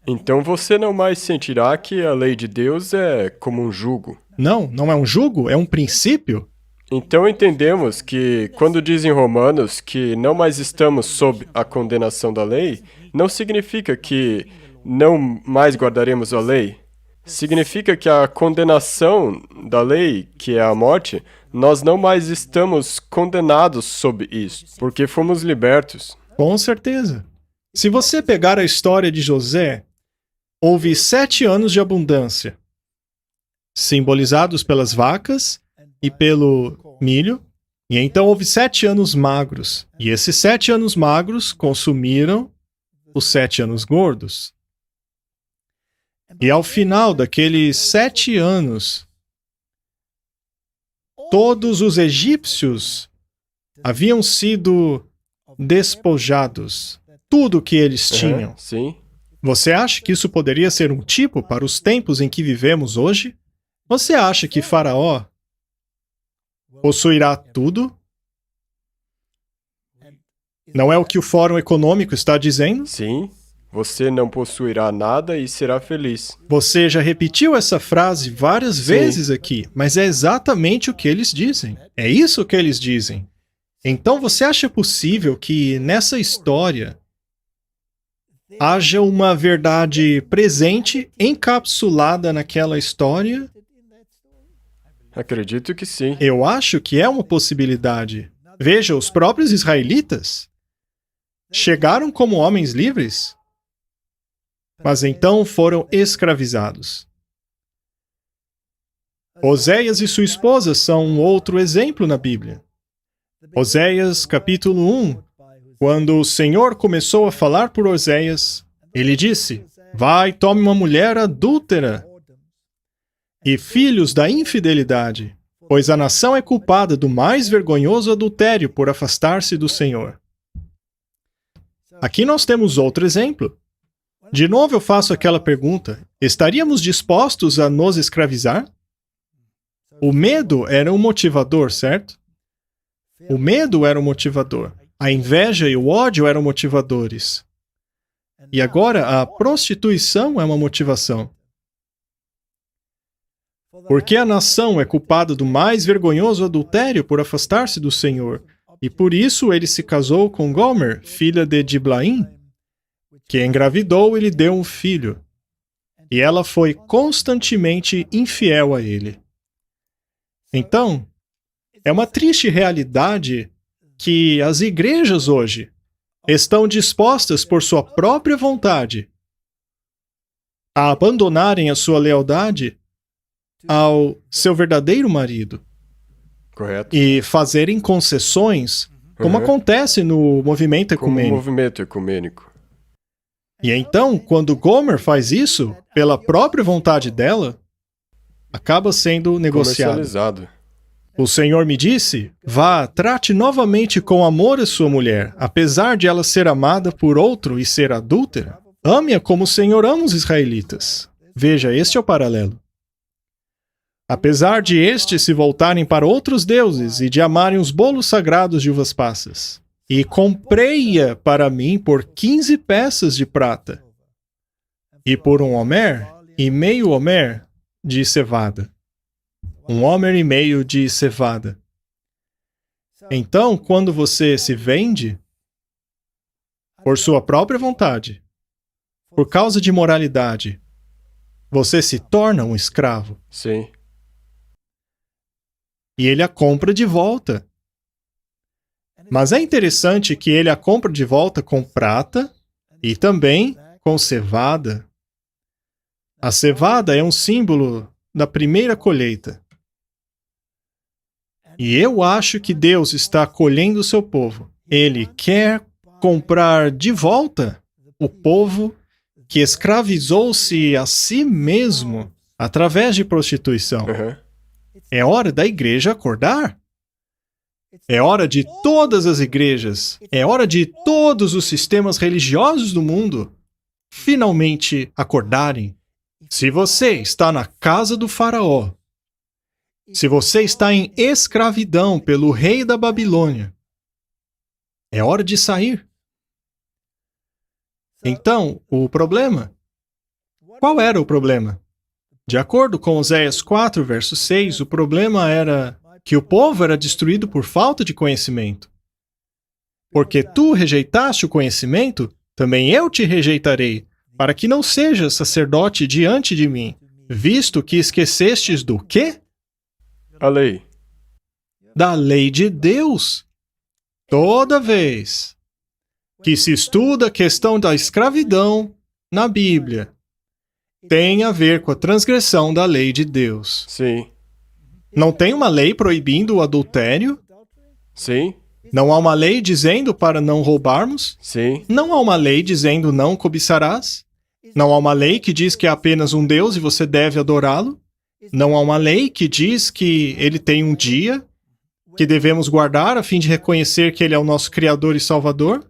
Então você não mais sentirá que a lei de Deus é como um jugo. Não, não é um jugo, é um princípio. Então entendemos que, quando diz em Romanos que não mais estamos sob a condenação da lei, não significa que não mais guardaremos a lei. Significa que a condenação da lei, que é a morte, nós não mais estamos condenados sob isso, porque fomos libertos. Com certeza. Se você pegar a história de José, houve 7 anos de abundância, simbolizados pelas vacas e pelo milho, e então houve 7 anos magros, e esses 7 anos magros consumiram os 7 anos gordos. E ao final daqueles 7 anos, todos os egípcios haviam sido despojados, tudo que eles tinham. Aham, sim. Você acha que isso poderia ser um tipo para os tempos em que vivemos hoje? Você acha que Faraó possuirá tudo? Não é o que o Fórum Econômico está dizendo? Sim. Você não possuirá nada e será feliz. Você já repetiu essa frase várias vezes aqui, mas é exatamente o que eles dizem. É isso que eles dizem. Então você acha possível que nessa história haja uma verdade presente encapsulada naquela história? Acredito que sim. Eu acho que é uma possibilidade. Veja, os próprios israelitas chegaram como homens livres, mas então foram escravizados. Oséias e sua esposa são um outro exemplo na Bíblia. Oséias, capítulo 1, quando o Senhor começou a falar por Oséias, ele disse: vai, tome uma mulher adúltera e filhos da infidelidade, pois a nação é culpada do mais vergonhoso adultério por afastar-se do Senhor. Aqui nós temos outro exemplo. De novo eu faço aquela pergunta: estaríamos dispostos a nos escravizar? O medo era um motivador, certo? O medo era um motivador. A inveja e o ódio eram motivadores. E agora a prostituição é uma motivação. Porque a nação é culpada do mais vergonhoso adultério por afastar-se do Senhor. E por isso ele se casou com Gomer, filha de Diblaim, que engravidou e lhe deu um filho. E ela foi constantemente infiel a ele. Então, é uma triste realidade que as igrejas hoje estão dispostas por sua própria vontade a abandonarem a sua lealdade ao seu verdadeiro marido Correto? e fazerem concessões, como acontece no movimento Como um ecumênico. movimento ecumênico. E então, quando Gomer faz isso, pela própria vontade dela, acaba sendo negociado. Comercializado. O Senhor me disse: vá, trate novamente com amor a sua mulher, apesar de ela ser amada por outro e ser adúltera. Ame-a como o Senhor ama os israelitas. Veja, este é o paralelo. Apesar de estes se voltarem para outros deuses e de amarem os bolos sagrados de uvas passas. e comprei-a para mim por 15 peças de prata, e por 1 homer e meio homer de cevada. 1 homer e meio de cevada. Então, quando você se vende, por sua própria vontade, por causa de imoralidade, você se torna um escravo. Sim. E ele a compra de volta. Mas é interessante que ele a compra de volta com prata e também com cevada. A cevada é um símbolo da primeira colheita. E eu acho que Deus está colhendo o seu povo. Ele quer comprar de volta o povo que escravizou-se a si mesmo através de prostituição. Uhum. É hora da igreja acordar. É hora de todas as igrejas, é hora de todos os sistemas religiosos do mundo finalmente acordarem. Se você está na casa do faraó, se você está em escravidão pelo rei da Babilônia, é hora de sair. Então, o problema? Qual era o problema? De acordo com Oséias 4, verso 6, o problema era que o povo era destruído por falta de conhecimento. Porque tu rejeitaste o conhecimento, também eu te rejeitarei, para que não sejas sacerdote diante de mim, visto que esquecestes do quê? A lei. Da lei de Deus. Toda vez que se estuda a questão da escravidão na Bíblia, tem a ver com a transgressão da lei de Deus. Sim. Não tem uma lei proibindo o adultério? Sim. Não há uma lei dizendo para não roubarmos? Sim. Não há uma lei dizendo não cobiçarás? Não há uma lei que diz que há apenas um Deus e você deve adorá-lo? Não há uma lei que diz que ele tem um dia que devemos guardar a fim de reconhecer que ele é o nosso Criador e Salvador?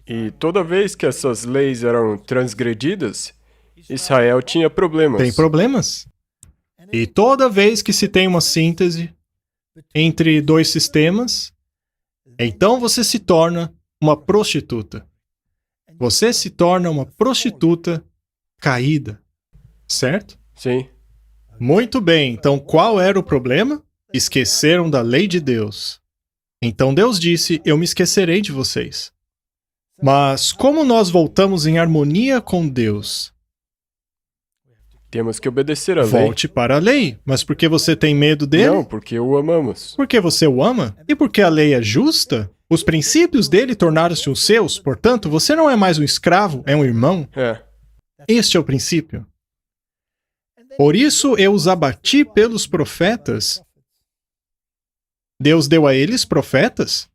E toda vez que essas leis eram transgredidas, Israel tinha problemas. Tem problemas. E toda vez que se tem uma síntese entre dois sistemas, então você se torna uma prostituta. Você se torna uma prostituta caída, certo? Sim. Muito bem, então qual era o problema? Esqueceram da lei de Deus. Então Deus disse: eu me esquecerei de vocês. Mas como nós voltamos em harmonia com Deus? Temos que obedecer a lei. Volte para a lei. Mas por que você tem medo dele? Não, porque o amamos. Porque você o ama? E porque a lei é justa? Os princípios dele tornaram-se os seus, portanto, você não é mais um escravo, é um irmão. É. Este é o princípio. Por isso eu os abati pelos profetas. Deus deu a eles profetas?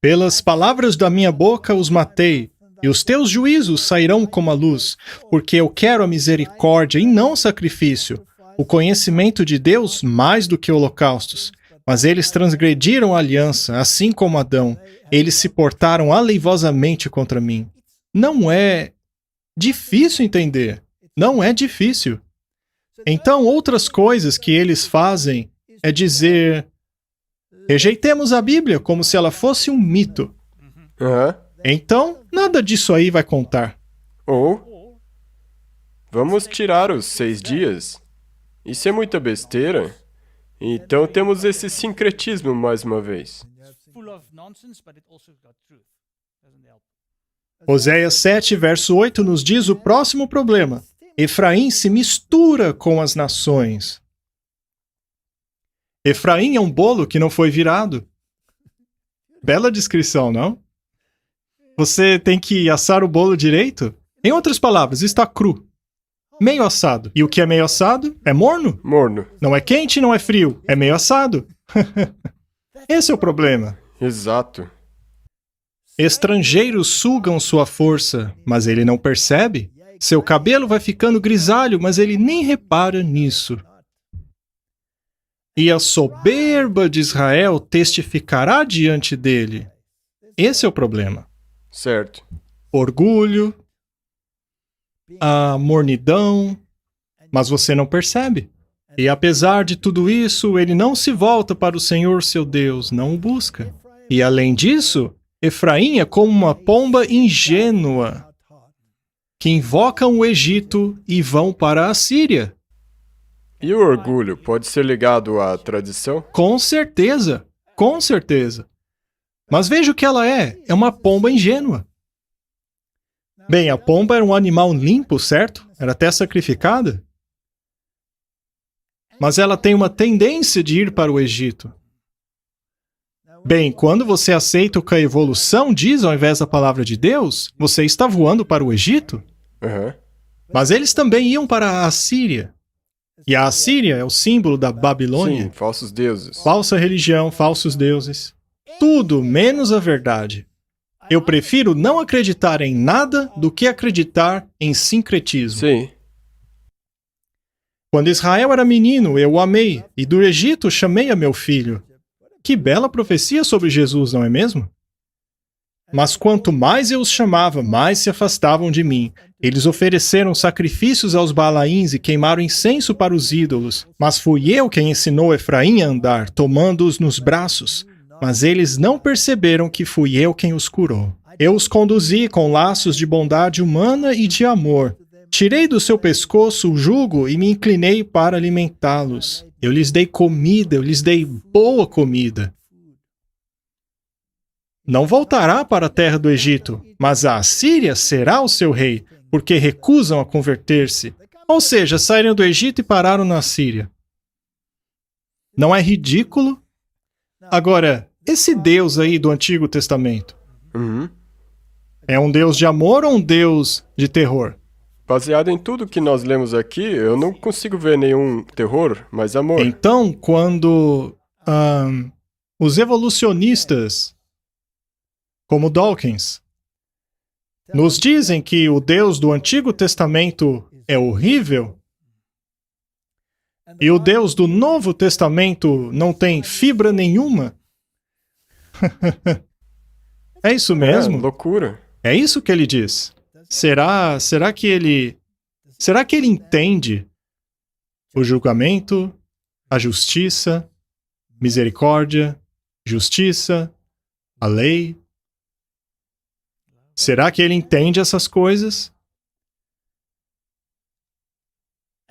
Pelas palavras da minha boca os matei, e os teus juízos sairão como a luz, porque eu quero a misericórdia e não sacrifício, o conhecimento de Deus mais do que holocaustos. Mas eles transgrediram a aliança, assim como Adão. Eles se portaram aleivosamente contra mim. Não é difícil entender. Não é difícil. Então, outras coisas que eles fazem é dizer: rejeitemos a Bíblia como se ela fosse um mito. Aham. Então, nada disso aí vai contar. Ou vamos tirar os 6 dias. Isso é muita besteira. Então temos esse sincretismo mais uma vez. Oséias 7, verso 8 nos diz o próximo problema. Efraim se mistura com as nações. Efraim é um bolo que não foi virado. Bela descrição, não? Você tem que assar o bolo direito? Em outras palavras, está cru. Meio assado. E o que é meio assado? É morno? Morno. Não é quente, não é frio. É meio assado. Esse é o problema. Exato. Estrangeiros sugam sua força, mas ele não percebe. Seu cabelo vai ficando grisalho, mas ele nem repara nisso. E a soberba de Israel testificará diante dele. Esse é o problema. Certo. Orgulho, a mornidão, mas você não percebe. E apesar de tudo isso, ele não se volta para o Senhor seu Deus, não o busca. E além disso, Efraim é como uma pomba ingênua que invocam o Egito e vão para a Síria. E o orgulho pode ser ligado à tradição? Com certeza, com certeza. Mas veja o que ela é uma pomba ingênua. Bem, a pomba era um animal limpo, certo? Era até sacrificada. Mas ela tem uma tendência de ir para o Egito. Bem, quando você aceita o que a evolução diz ao invés da palavra de Deus, você está voando para o Egito. Aham. Mas eles também iam para a Assíria. E a Assíria é o símbolo da Babilônia. Sim, falsos deuses. Falsa religião, falsos deuses. Tudo menos a verdade. Eu prefiro não acreditar em nada do que acreditar em sincretismo. Sim. Quando Israel era menino, eu o amei, e do Egito chamei a meu filho. Que bela profecia sobre Jesus, não é mesmo? Mas quanto mais eu os chamava, mais se afastavam de mim. Eles ofereceram sacrifícios aos Baalaíns e queimaram incenso para os ídolos. Mas fui eu quem ensinou Efraim a andar, tomando-os nos braços. Mas eles não perceberam que fui eu quem os curou. Eu os conduzi com laços de bondade humana e de amor. Tirei do seu pescoço o jugo e me inclinei para alimentá-los. Eu lhes dei comida, eu lhes dei boa comida. Não voltará para a terra do Egito, mas a Assíria será o seu rei, porque recusam a converter-se. Ou seja, saíram do Egito e pararam na Assíria. Não é ridículo? Agora, esse Deus aí do Antigo Testamento, Uhum. é um Deus de amor ou um Deus de terror? Baseado em tudo que nós lemos aqui, eu não consigo ver nenhum terror, mas amor. Então, quando os evolucionistas, como Dawkins, nos dizem que o Deus do Antigo Testamento é horrível e o Deus do Novo Testamento não tem fibra nenhuma, é isso mesmo? Loucura. É isso que ele diz. Será que ele entende o julgamento, a justiça, misericórdia, justiça, a lei? Será que ele entende essas coisas?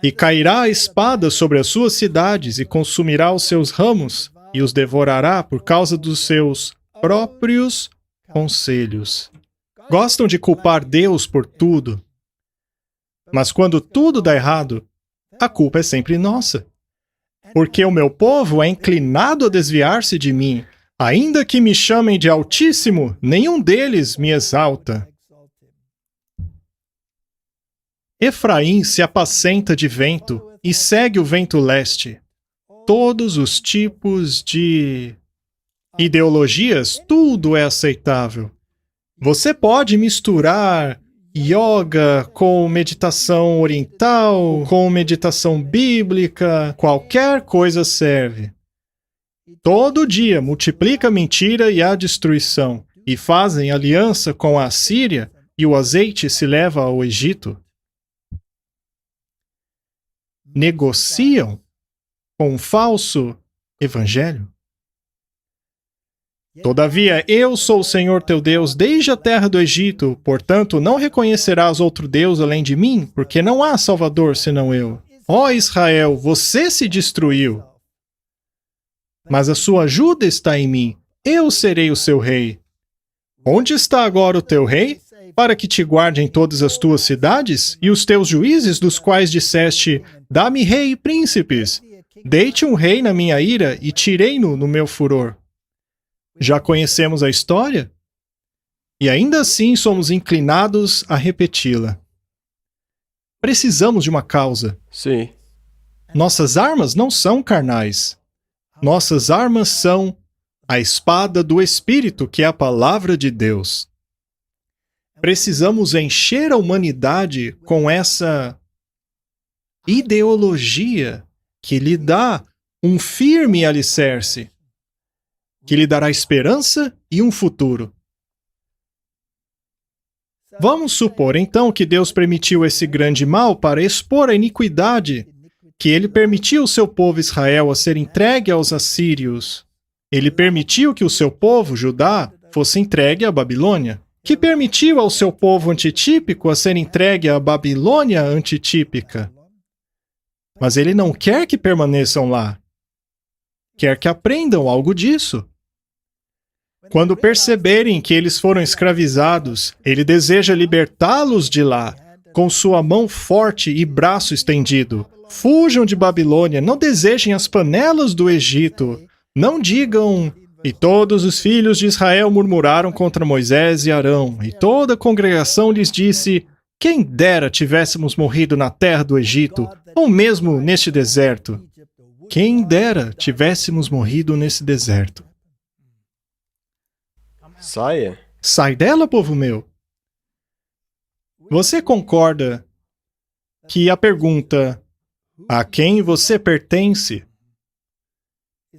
E cairá a espada sobre as suas cidades e consumirá os seus ramos e os devorará por causa dos seus próprios conselhos. Gostam de culpar Deus por tudo. Mas quando tudo dá errado, a culpa é sempre nossa. Porque o meu povo é inclinado a desviar-se de mim. Ainda que me chamem de Altíssimo, nenhum deles me exalta. Efraim se apacenta de vento e segue o vento leste. Todos os tipos de ideologias, tudo é aceitável. Você pode misturar yoga com meditação oriental, com meditação bíblica, qualquer coisa serve. Todo dia multiplica a mentira e a destruição, e fazem aliança com a Assíria, e o azeite se leva ao Egito. Negociam com um falso evangelho. Todavia, eu sou o Senhor teu Deus desde a terra do Egito, portanto, não reconhecerás outro Deus além de mim, porque não há Salvador senão eu. Ó Israel, você se destruiu. Mas a sua ajuda está em mim. Eu serei o seu rei. Onde está agora o teu rei? Para que te guarde em todas as tuas cidades? E os teus juízes, dos quais disseste, dá-me rei e príncipes. Deite um rei na minha ira e tirei-no no meu furor. Já conhecemos a história? E ainda assim somos inclinados a repeti-la. Precisamos de uma causa. Sim. Nossas armas não são carnais. Nossas armas são a espada do Espírito, que é a palavra de Deus. Precisamos encher a humanidade com essa ideologia que lhe dá um firme alicerce, que lhe dará esperança e um futuro. Vamos supor, então, que Deus permitiu esse grande mal para expor a iniquidade, que ele permitiu o seu povo Israel a ser entregue aos assírios. Ele permitiu que o seu povo, Judá, fosse entregue à Babilônia, que permitiu ao seu povo antitípico a ser entregue à Babilônia antitípica. Mas ele não quer que permaneçam lá. Quer que aprendam algo disso. Quando perceberem que eles foram escravizados, ele deseja libertá-los de lá, com sua mão forte e braço estendido. Fujam de Babilônia, não desejem as panelas do Egito. Não digam... E todos os filhos de Israel murmuraram contra Moisés e Arão, e toda a congregação lhes disse: quem dera tivéssemos morrido na terra do Egito, ou mesmo neste deserto. Quem dera tivéssemos morrido nesse deserto. Saia. Sai dela, povo meu. Você concorda que a pergunta a quem você pertence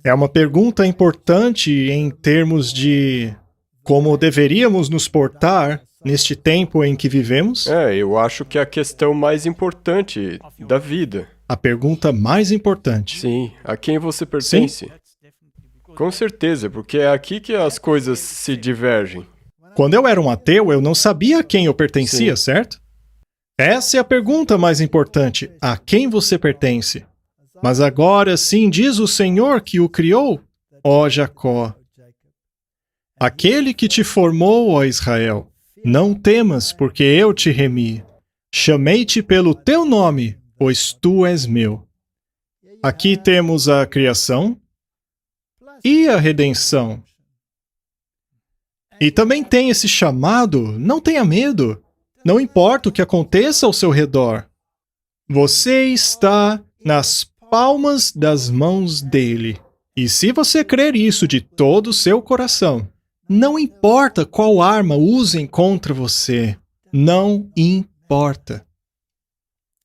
é uma pergunta importante em termos de como deveríamos nos portar neste tempo em que vivemos? Eu acho que é a questão mais importante da vida. A pergunta mais importante. Sim, a quem você pertence? Com certeza, porque é aqui que as coisas se divergem. Quando eu era um ateu, eu não sabia a quem eu pertencia, certo? Essa é a pergunta mais importante. A quem você pertence? Mas agora sim diz o Senhor que o criou, ó Jacó. Aquele que te formou, ó Israel. Não temas, porque eu te remi. Chamei-te pelo teu nome, pois tu és meu. Aqui temos a criação e a redenção. E também tem esse chamado, não tenha medo. Não importa o que aconteça ao seu redor. Você está nas palmas das mãos dele. E se você crer isso de todo o seu coração, não importa qual arma usem contra você. Não importa.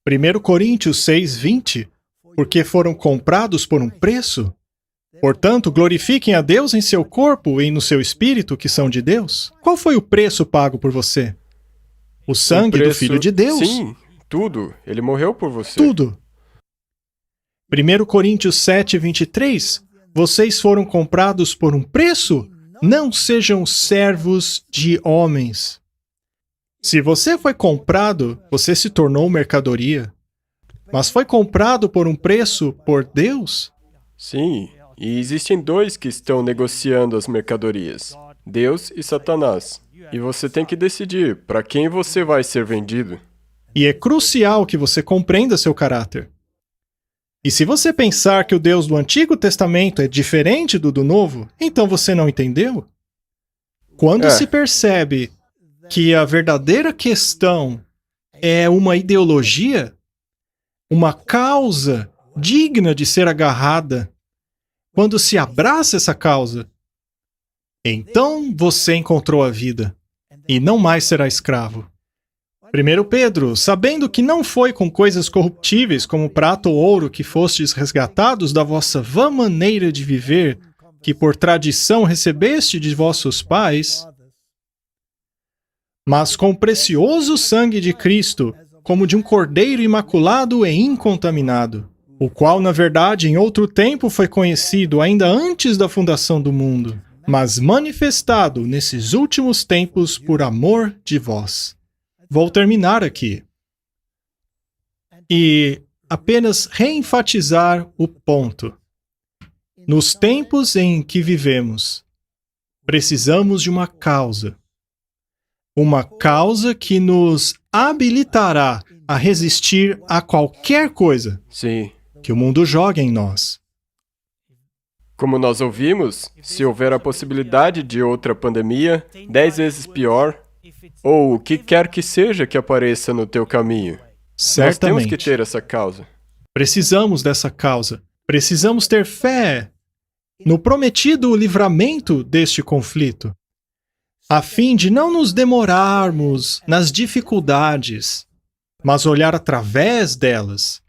1 Coríntios 6:20. Porque foram comprados por um preço. Portanto, glorifiquem a Deus em seu corpo e no seu espírito, que são de Deus. Qual foi o preço pago por você? O sangue do Filho de Deus. Sim, tudo. Ele morreu por você. Tudo. 1 Coríntios 7:23. Vocês foram comprados por um preço? Não sejam servos de homens. Se você foi comprado, você se tornou mercadoria. Mas foi comprado por um preço por Deus? Sim, e existem dois que estão negociando as mercadorias: Deus e Satanás. E você tem que decidir para quem você vai ser vendido. E é crucial que você compreenda seu caráter. E se você pensar que o Deus do Antigo Testamento é diferente do Novo, então você não entendeu? Quando se percebe que a verdadeira questão é uma ideologia, uma causa digna de ser agarrada, quando se abraça essa causa, então você encontrou a vida e não mais será escravo. 1 Pedro, sabendo que não foi com coisas corruptíveis como prata ou ouro que fostes resgatados da vossa vã maneira de viver, que por tradição recebeste de vossos pais, mas com o precioso sangue de Cristo, como de um cordeiro imaculado e incontaminado, o qual, na verdade, em outro tempo foi conhecido ainda antes da fundação do mundo, mas manifestado nesses últimos tempos por amor de vós. Vou terminar aqui. E apenas reenfatizar o ponto. Nos tempos em que vivemos, precisamos de uma causa. Uma causa que nos habilitará a resistir a qualquer coisa Sim. que o mundo jogue em nós. Como nós ouvimos, se houver a possibilidade de outra pandemia, 10 vezes pior, ou o que quer que seja que apareça no teu caminho, nós temos que ter essa causa. Precisamos dessa causa. Precisamos ter fé no prometido livramento deste conflito, a fim de não nos demorarmos nas dificuldades, mas olhar através delas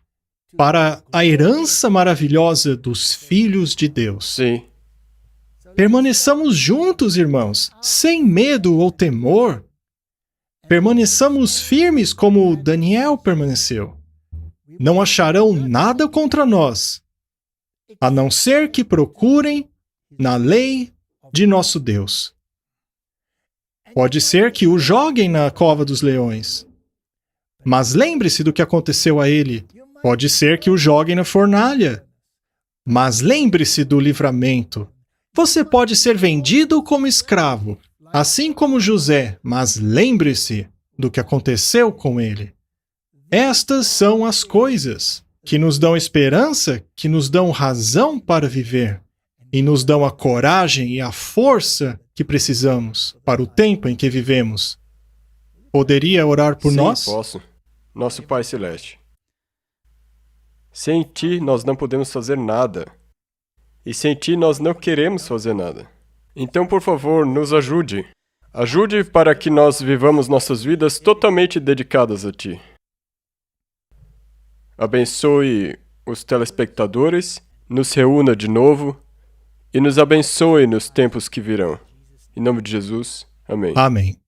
para a herança maravilhosa dos filhos de Deus. Sim. Permaneçamos juntos, irmãos, sem medo ou temor. Permaneçamos firmes como Daniel permaneceu. Não acharão nada contra nós, a não ser que procurem na lei de nosso Deus. Pode ser que o joguem na cova dos leões. Mas lembre-se do que aconteceu a ele. Pode ser que o joguem na fornalha. Mas lembre-se do livramento. Você pode ser vendido como escravo, assim como José, mas lembre-se do que aconteceu com ele. Estas são as coisas que nos dão esperança, que nos dão razão para viver e nos dão a coragem e a força que precisamos para o tempo em que vivemos. Poderia orar por Sim, nós? posso. Nosso Pai Celeste. Sem Ti, nós não podemos fazer nada. E sem Ti, nós não queremos fazer nada. Então, por favor, nos ajude. Ajude para que nós vivamos nossas vidas totalmente dedicadas a Ti. Abençoe os telespectadores, nos reúna de novo e nos abençoe nos tempos que virão. Em nome de Jesus, amém. Amém.